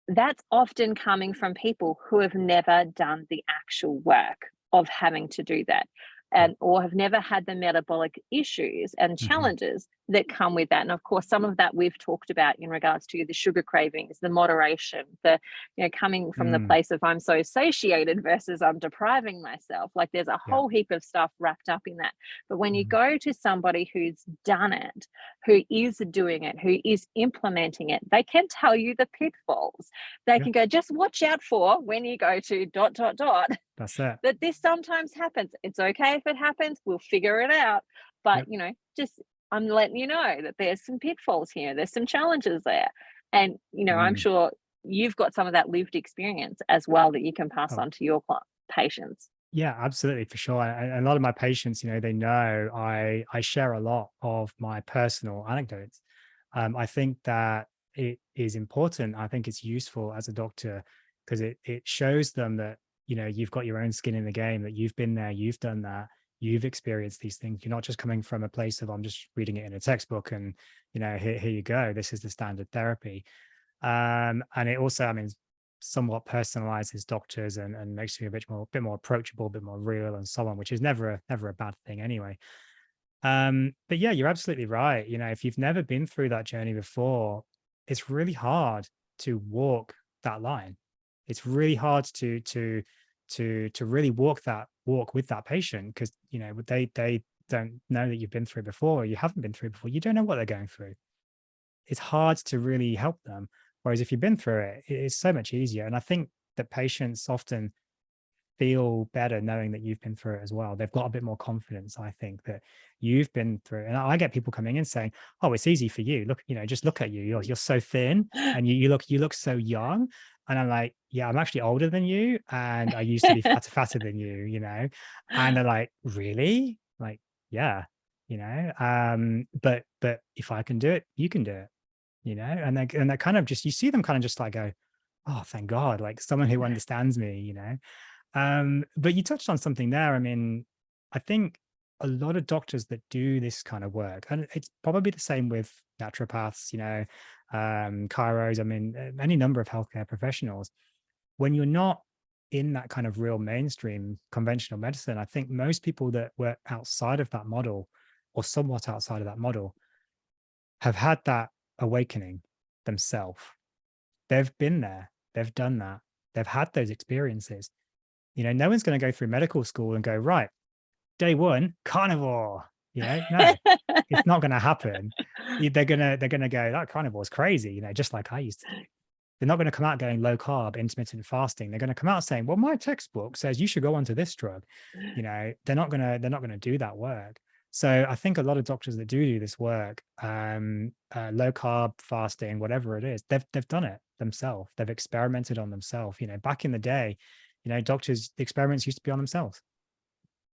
that's often coming from people who have never done the actual work of having to do that, or have never had the metabolic issues and challenges that come with that. And of course, some of that we've talked about in regards to the sugar cravings, the moderation, the coming from the place of I'm so satiated versus I'm depriving myself. Like, there's a whole heap of stuff wrapped up in that. But when you go to somebody who's done it, who is doing it, who is implementing it, they can tell you the pitfalls. They can go, just watch out for when you go to ... That's it. that this sometimes happens. It's okay if it happens, we'll figure it out. But just, I'm letting you know that there's some pitfalls here, there's some challenges there. And I'm sure you've got some of that lived experience as well that you can pass on to your patients. Yeah, absolutely, for sure. And a lot of my patients, they know I share a lot of my personal anecdotes. I think that it is important. I think it's useful as a doctor, because it shows them that you've got your own skin in the game, that you've been there, you've done that, you've experienced these things. You're not just coming from a place of, I'm just reading it in a textbook and here you go, this is the standard therapy. And it also, somewhat personalizes doctors and makes you a bit more approachable, a bit more real and so on, which is never a bad thing anyway. But yeah, you're absolutely right. If you've never been through that journey before, it's really hard to walk that line. It's really hard to really walk with that patient, because they don't know that you've been through before, or you haven't been through before. You don't know what they're going through. It's hard to really help them. Whereas if you've been through it, it's so much easier. And I think that patients often feel better knowing that you've been through it as well. They've got a bit more confidence, I think, that you've been through. And I get people coming in saying, "Oh, it's easy for you. Look, just look at you. You're so thin, and you look so young." And I'm like, "Yeah, I'm actually older than you, and I used to be fatter than you." And they're like, "Really?" Like, "Yeah, but if I can do it, you can do it." And they kind of just, you see them kind of just like go, "Oh, thank God, like someone who understands me." But you touched on something there. I mean, I think a lot of doctors that do this kind of work, and it's probably the same with naturopaths, chiros, I mean, any number of healthcare professionals. When you're not in that kind of real mainstream conventional medicine, I think most people that were outside of that model or somewhat outside of that model have had that awakening themselves. They've been there, they've done that, they've had those experiences. No one's going to go through medical school and go, right, day one, carnivore. No, it's not going to happen. They're gonna go, that carnivore is crazy, just like I used to do. They're not going to come out going low carb, intermittent fasting. They're going to come out saying, well, my textbook says you should go onto this drug. They're not gonna do that work. So I think a lot of doctors that do this work, low carb fasting, whatever it is, they've done it themselves. They've experimented on themselves. Back in the day, doctors, the experiments used to be on themselves.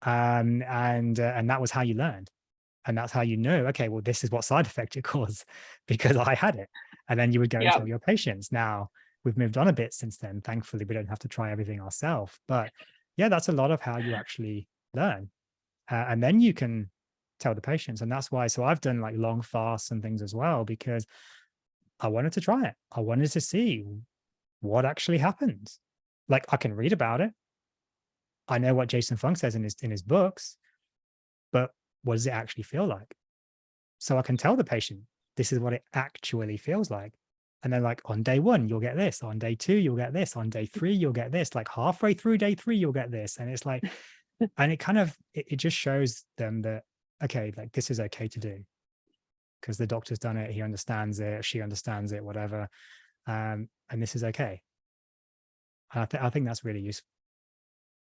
And that was how you learned. And that's how you know, okay, well, this is what side effect it caused because I had it. And then you would go and Yeah. tell your patients. Now we've moved on a bit since then. Thankfully, we don't have to try everything ourselves. But yeah, that's a lot of how you actually learn. And then you can tell the patients. And that's why, so I've done like long fasts and things as well, because I wanted to try it. I wanted to see what actually happens. Like I can read about it. I know what Jason Fung says in his books, but what does it actually feel like? So I can tell the patient, this is what it actually feels like. And then like on day one, you'll get this. On day two, you'll get this. On day three, you'll get this. Like halfway through day three, you'll get this. And it's like, and it kind of, it just shows them that, okay, like this is okay to do because the doctor's done it. He understands it. She understands it, whatever. And this is okay. And I think that's really useful.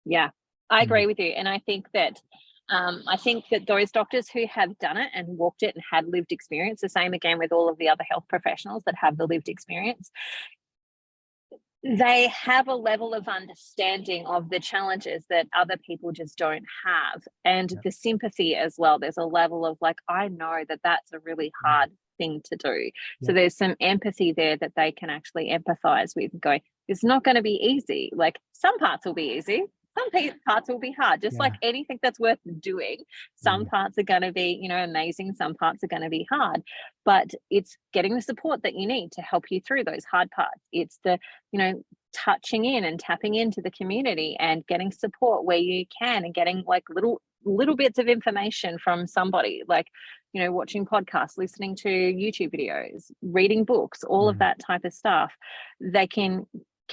Yeah, I Mm. agree with you. And I think that those doctors who have done it and walked it and had lived experience, the same again with all of the other health professionals that have the lived experience, they have a level of understanding of the challenges that other people just don't have. And the sympathy as well. There's a level of like, I know that that's a really hard thing to do. So there's some empathy there that they can actually empathize with, going, it's not going to be easy. Like some parts will be easy. Some parts will be hard, just like anything that's worth doing. Some parts are going to be, amazing. Some parts are going to be hard, but it's getting the support that you need to help you through those hard parts. It's the, touching in and tapping into the community and getting support where you can, and getting like little bits of information from somebody, like, watching podcasts, listening to YouTube videos, reading books, all of that type of stuff. They can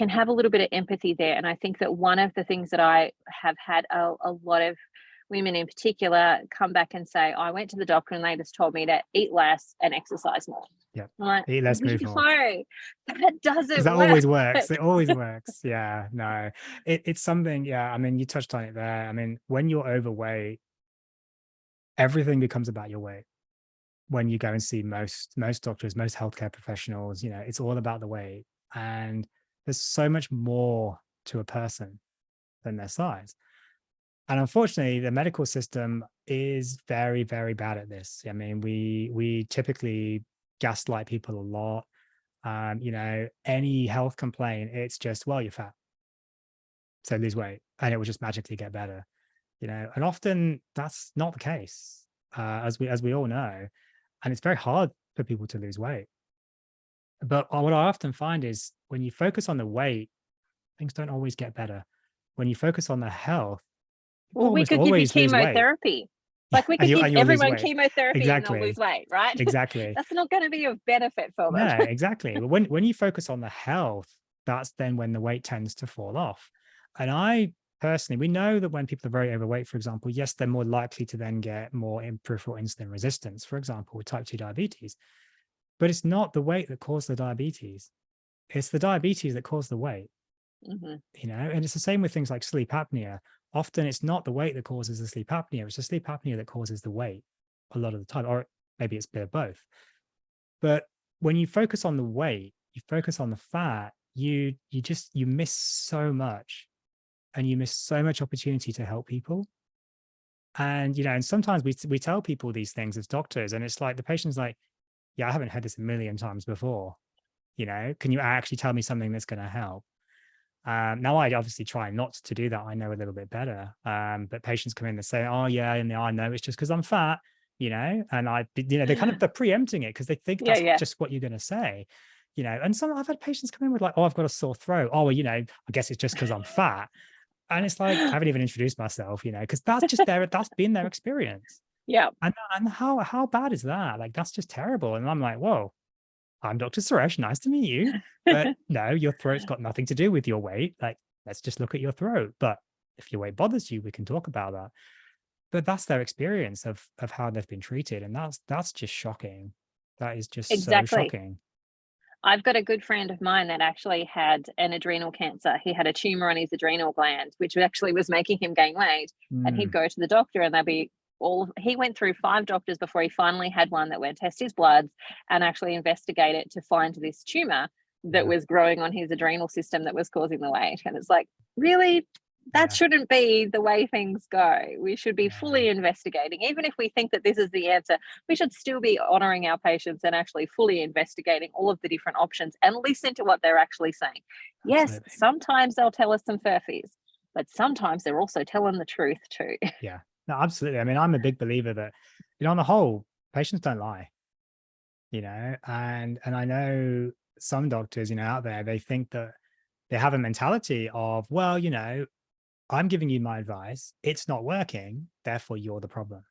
have a little bit of empathy there. And I think that one of the things that I have had a lot of women in particular come back and say, I went to the doctor and they just told me to eat less and exercise more. Yeah. Like, eat less, move more. That doesn't that work. always works. It always works. Yeah, no, it's something. Yeah, I mean, you touched on it there. I mean, when you're overweight, everything becomes about your weight. When you go and see most doctors, most healthcare professionals, it's all about the weight. And there's so much more to a person than their size. And unfortunately, the medical system is very, very bad at this. I mean, we typically gaslight people a lot. Any health complaint, it's just, well, you're fat, so lose weight, and it will just magically get better. And often that's not the case, as we all know, and it's very hard for people to lose weight. But what I often find is when you focus on the weight, things don't always get better. When you focus on the health, Well, we could give you chemotherapy. Like we could give everyone chemotherapy and they'll lose weight, right? Exactly. That's not going to be of benefit for them. No, exactly. When you focus on the health, that's then when the weight tends to fall off. And I personally, we know that when people are very overweight, for example, yes, they're more likely to then get more peripheral insulin resistance, for example, with type 2 diabetes. But it's not the weight that caused the diabetes. It's the diabetes that caused the weight. And it's the same with things like sleep apnea. Often it's not the weight that causes the sleep apnea, it's the sleep apnea that causes the weight a lot of the time, or maybe it's a bit of both. But when you focus on the weight, you focus on the fat, you miss so much, and you miss so much opportunity to help people. And sometimes we tell people these things as doctors, and it's like the patient's like, yeah, I haven't heard this a million times before. Can you actually tell me something that's going to help? Now I obviously try not to do that. I know a little bit better. But patients come in and say, oh yeah, and I know it's just because I'm fat, and they're preempting it because they think Yeah, that's yeah. just what you're going to say. And some I've had patients come in with like, oh, I've got a sore throat. Oh, well, I guess it's just because I'm fat. And it's like, I haven't even introduced myself, because that's just that's been their experience. Yeah. And how bad is that? Like, that's just terrible. And I'm like, whoa, I'm Dr. Suresh. Nice to meet you. But no, your throat's got nothing to do with your weight. Like, let's just look at your throat. But if your weight bothers you, we can talk about that. But that's their experience of how they've been treated. And that's just shocking. That is just so Exactly. shocking. I've got a good friend of mine that actually had an adrenal cancer. He had a tumor on his adrenal gland, which actually was making him gain weight. And he'd Mm, go to the doctor, and they'd be he went through 5 doctors before he finally had one that went test his bloods and actually investigate it to find this tumor that yeah. was growing on his adrenal system that was causing the weight. And it's like, really? That Yeah. shouldn't be the way things go. We should be No. fully investigating. Even if we think that this is the answer, we should still be honoring our patients and actually fully investigating all of the different options and listen to what they're actually saying. Yes, Absolutely. sometimes they'll tell us some furfies, but sometimes they're also telling the truth too. Yeah. No, absolutely. I mean, I'm a big believer that, on the whole, patients don't lie, and I know some doctors, out there, they think that they have a mentality of, well, I'm giving you my advice, it's not working, therefore you're the problem.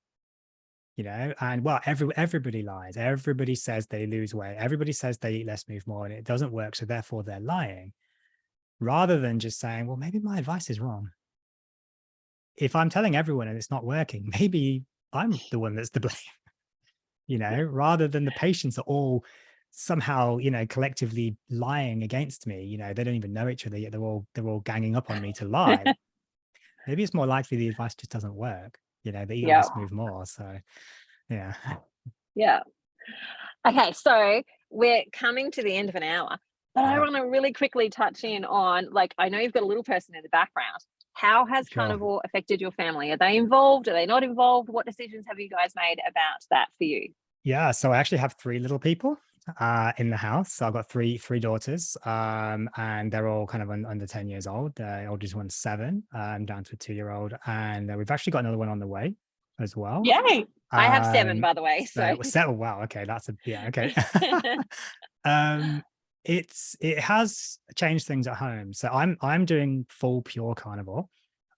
And well, everybody lies. Everybody says they lose weight. Everybody says they eat less, move more, and it doesn't work. So therefore they're lying, rather than just saying, well, maybe my advice is wrong. If I'm telling everyone and it's not working, maybe I'm the one that's to blame, rather than the patients are all somehow, collectively lying against me. They don't even know each other yet. They're all ganging up on me to lie. Maybe it's more likely the advice just doesn't work. They eat Yeah. less, move more. So yeah. Yeah. Okay, so we're coming to the end of an hour, but I Yeah, want to really quickly touch in on, like, I know you've got a little person in the background. How has sure. Carnivore affected your family? Are they involved? Are they not involved? What decisions have you guys made about that for you? Yeah. So I actually have three little people in the house. So I've got three daughters, and they're all kind of under 10 years old. The oldest one's 7, down to a 2-year-old, and we've actually got another one on the way as well. Yay! I have 7, by the way. So So wow, okay, that's a yeah, okay. um, it has changed things at home. So I'm doing full pure carnivore,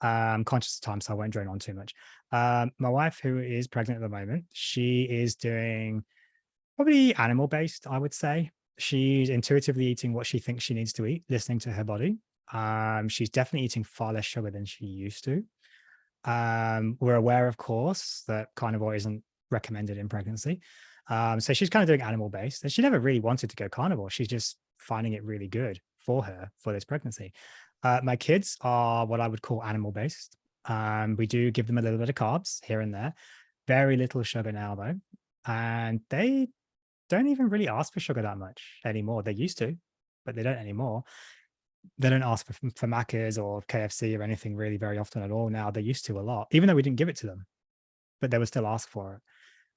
conscious of time, so I won't drone on too much. My wife, who is pregnant at the moment, she is doing probably animal based, I would say. She's intuitively eating what she thinks she needs to eat, listening to her body. She's definitely eating far less sugar than she used to. We're aware, of course, that carnivore isn't recommended in pregnancy. So she's kind of doing animal based, and she never really wanted to go carnivore. She's just finding it really good for her for this pregnancy. My kids are what I would call animal based. We do give them a little bit of carbs here and there, very little sugar now though, and they don't even really ask for sugar that much anymore. They used to, but they don't anymore. They don't ask for Macca's or KFC or anything really very often at all now. They used to a lot, even though we didn't give it to them, but they would still ask for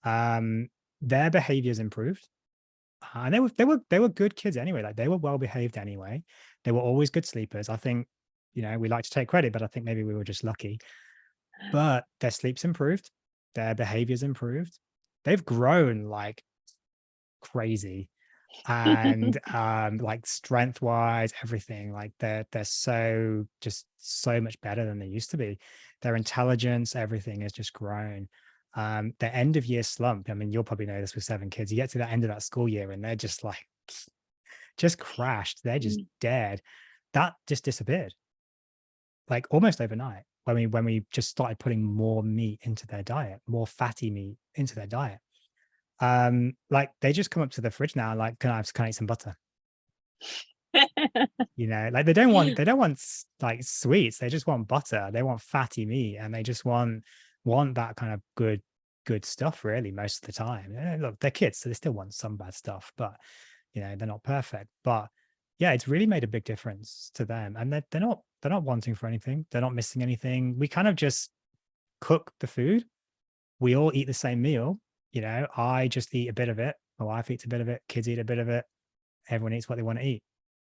it. Their behaviors improved. And they were good kids anyway. Like, they were well behaved anyway. They were always good sleepers. I think, we like to take credit, but I think maybe we were just lucky. But their sleep's improved, their behaviors improved. They've grown like crazy. And like, strength wise, everything, like, they're so just so much better than they used to be. Their intelligence, everything has just grown. The end of year slump, I mean, you'll probably know this with 7 kids, you get to the end of that school year and they're just like just crashed, they're just dead. That just disappeared like almost overnight when we just started putting more meat into their diet, more fatty meat into their diet. Like, they just come up to the fridge now, like, can I eat some butter? You know, like they don't want like sweets. They just want butter. They want fatty meat, and they just want that kind of good stuff. Really, most of the time. Look, they're kids, so they still want some bad stuff, but you know, they're not perfect. But yeah, it's really made a big difference to them, and they're not wanting for anything. They're not missing anything. We kind of just cook the food. We all eat the same meal. You know, I just eat a bit of it. My wife eats a bit of it. Kids eat a bit of it. Everyone eats what they want to eat.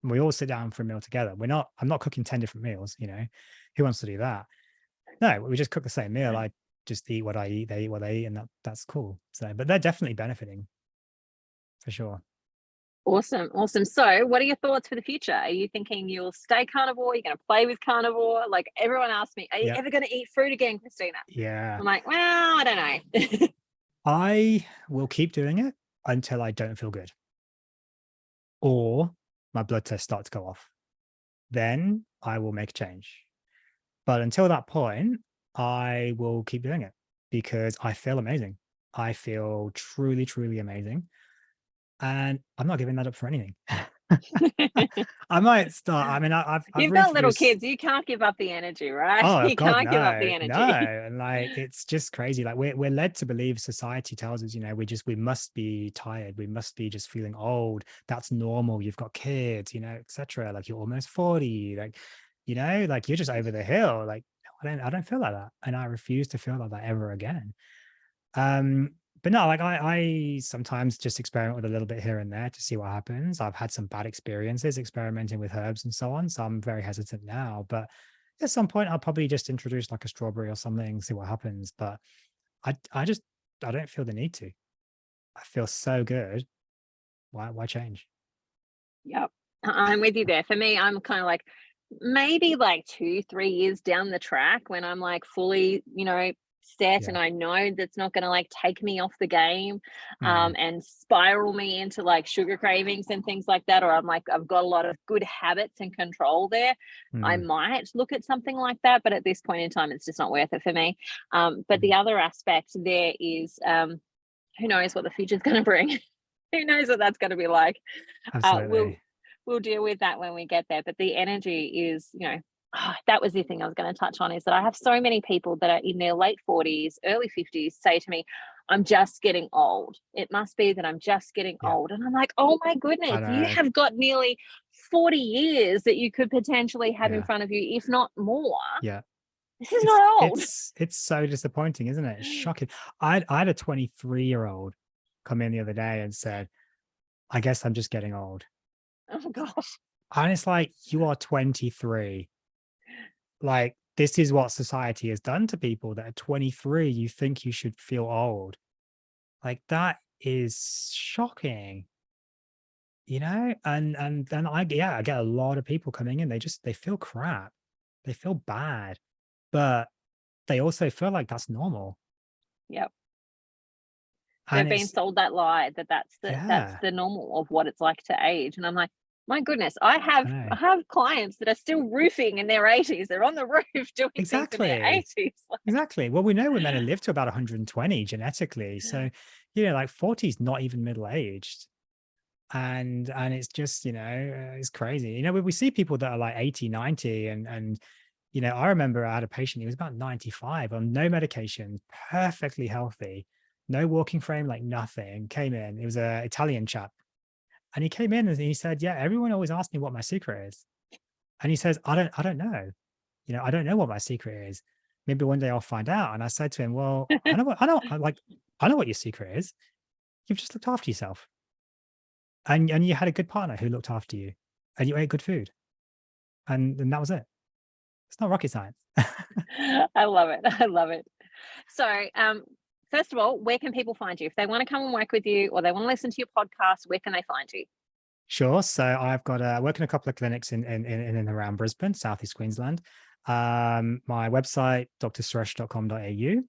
And we all sit down for a meal together. I'm not cooking 10 different meals, you know. Who wants to do that? No, we just cook the same meal. I just eat what I eat, they eat what they eat, and that's cool. So, but they're definitely benefiting for sure. Awesome. Awesome. So, what are your thoughts for the future? Are you thinking you'll stay carnivore? You're going to play with carnivore? Like everyone asks me, are you Yeah. ever going to eat fruit again, Christina? Yeah. I'm like, well, I don't know. I will keep doing it until I don't feel good or my blood tests start to go off. Then I will make a change. But until that point, I will keep doing it because I feel amazing. I feel truly, truly amazing. And I'm not giving that up for anything. I might start. I mean, I've You've got little reintroduced. kids. You can't give up the energy, right? Oh You God, can't give up the no, no. energy. And like it's just crazy. Like we're led to believe society tells us, you know, we must be tired. We must be just feeling old. That's normal. You've got kids, you know, etc. Like you're almost 40. Like, you know, like you're just over the hill. Like, no, I don't feel like that. And I refuse to feel like that ever again. Um, but no, like I sometimes just experiment with a little bit here and there to see what happens. I've had some bad experiences experimenting with herbs and so on, so I'm very hesitant now. But at some point, I'll probably just introduce like a strawberry or something, see what happens. But I just I don't feel the need to. I feel so good. Why change? Yep. I'm with you there. For me, I'm kind of like maybe like 2, 3 years down the track when I'm like fully, set Yeah. and I know that's not going to like take me off the game Mm, and spiral me into like sugar cravings and things like that. Or I'm like, I've got a lot of good habits and control there. I mm, might look at something like that, but at this point in time, it's just not worth it for me. But the mm. other aspect there is who knows what the future's going to bring. Who knows what that's going to be like. uh, we'll Absolutely. we'll deal with that when we get there. But the energy is, that was the thing I was going to touch on is that I have so many people that are in their late 40s, early 50s say to me, I'm just getting old. It must be that I'm just getting Yeah. old. And I'm like, oh my I goodness, you know. have got nearly 40 years that you could potentially have in Yeah. front of you, if not more. Yeah. This is It's not old. it's so disappointing, isn't it? It's shocking. I had a 23-year-old come in the other day and said, I guess I'm just getting old. Oh gosh. And it's like, you are 23. Like, this is what society has done to people that are 23. You think you should feel old. Like, that is shocking, you know? And then I get a lot of people coming in. They feel crap. They feel bad, but they also feel like that's normal. Yep. And They've been it's sold that lie that that's yeah, the normal of what it's like to age, and I'm like, my goodness, I I have know. I have clients that are still roofing in their 80s. They're on the roof doing things in their Exactly. 80s. Like, Exactly. Well, we know we're meant to live to about 120 genetically. So, you know, like 40 is not even middle aged. And it's just, you know, it's crazy. You know, we see people that are like 80, 90 and you know, I remember I had a patient, he was about 95 on no medication, perfectly healthy, no walking frame, like nothing, came in. He was a Italian chap. And he came in and he said, yeah, everyone always asks me what my secret is. And he says, I don't know. You know, I don't know what my secret is. Maybe one day I'll find out. And I said to him, well, I know what your secret is. You've just looked after yourself. And you had a good partner who looked after you and you ate good food. And that was it. It's not rocket science. I love it. I love it. So, first of all, where can people find you if they want to come and work with you or they want to listen to your podcast? Where can they find you? Sure. So I've got I work in a couple of clinics in and around Brisbane, Southeast Queensland. My website, drsuresh.com.au,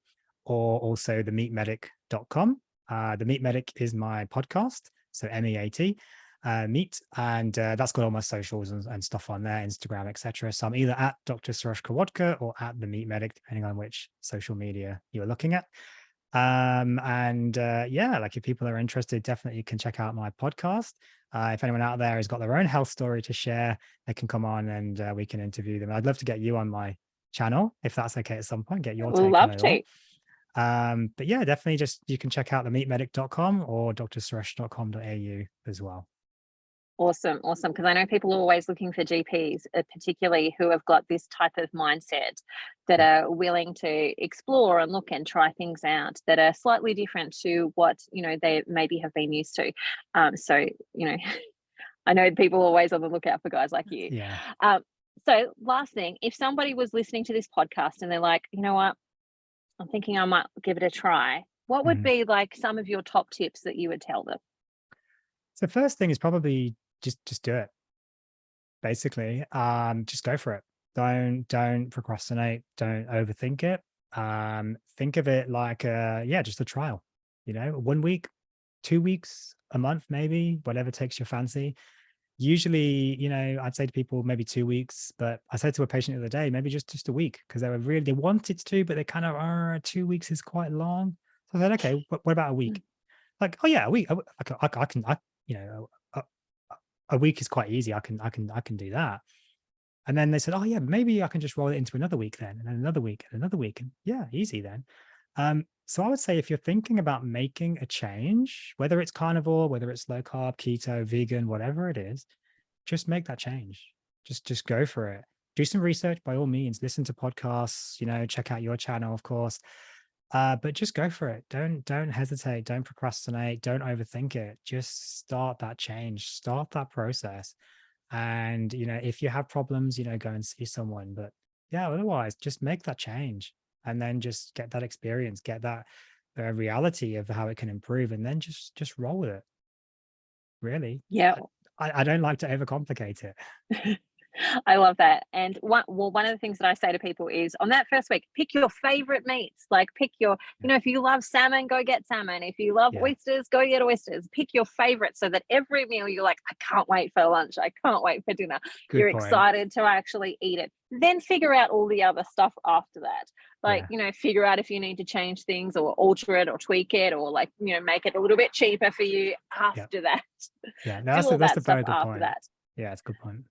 or also themeatmedic.com. The Meat Medic is my podcast. So MEAT, meat. And that's got all my socials and stuff on there, Instagram, etc. So I'm either at Dr. Suresh Khirwadkar or at the Meat Medic, depending on which social media you're looking at. Yeah, like if people are interested, definitely you can check out my podcast. If anyone out there has got their own health story to share, they can come on and we can interview them. I'd love to get you on my channel if that's okay at some point, get your take on Love it to. all. But yeah, definitely just you can check out themeatmedic.com or drsuresh.com.au as well. Awesome. Awesome. Because I know people are always looking for GPs, particularly who have got this type of mindset, that Yeah. are willing to explore and look and try things out that are slightly different to what, they maybe have been used to. So, I know people are always on the lookout for guys like you. Yeah. So last thing, if somebody was listening to this podcast and they're like, you know what, I'm thinking I might give it a try, what would Mhm. be like some of your top tips that you would tell them? So first thing is probably just do it. Basically, just go for it. Don't procrastinate. Don't overthink it. Think of it like just a trial. 1 week, 2 weeks, a month, maybe whatever takes your fancy. Usually, I'd say to people maybe 2 weeks, but I said to a patient the other day, maybe just a week because they wanted to, but they kind of are 2 weeks is quite long. So I said, okay, what about a week? Like, oh yeah, a week. You know, a week is quite easy. I can do that. And then they said, oh yeah, maybe I can just roll it into another week then, and then another week and another week. And yeah, easy then. So I would say if you're thinking about making a change, whether it's carnivore, whether it's low carb, keto, vegan, whatever it is, just make that change. Just go for it. Do some research by all means. Listen to podcasts. Check out your channel, of course. But just go for it. Don't hesitate. Don't procrastinate. Don't overthink it. Just start that change. Start that process. And if you have problems, go and see someone. But yeah, otherwise, just make that change, and then just get that experience, get that reality of how it can improve, and then just roll with it. Really, Yeah. I don't like to overcomplicate it. I love that. And one of the things that I say to people is on that first week, pick your favorite meats. Like pick your, Yeah, if you love salmon, go get salmon. If you love yeah, oysters, go get oysters. Pick your favorite so that every meal you're like, I can't wait for lunch. I can't wait for dinner. You're good point. excited to actually eat it. Then figure out all the other stuff after that. Like, Yeah, figure out if you need to change things or alter it or tweak it or like, make it a little bit cheaper for you yeah, after that. yeah. No, Do all that's that a stuff very good after point. that. Yeah, it's a good point.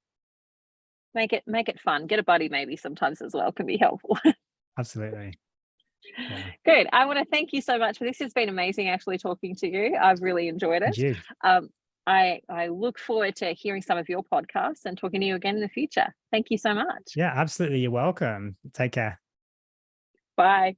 Make it fun. Get a buddy maybe sometimes as well can be helpful. Absolutely. Yeah. Good. I want to thank you so much for this. It's been amazing actually talking to you. I've really enjoyed And it. you. Um, I look forward to hearing some of your podcasts and talking to you again in the future. Thank you so much. Yeah, absolutely. You're welcome. Take care. Bye.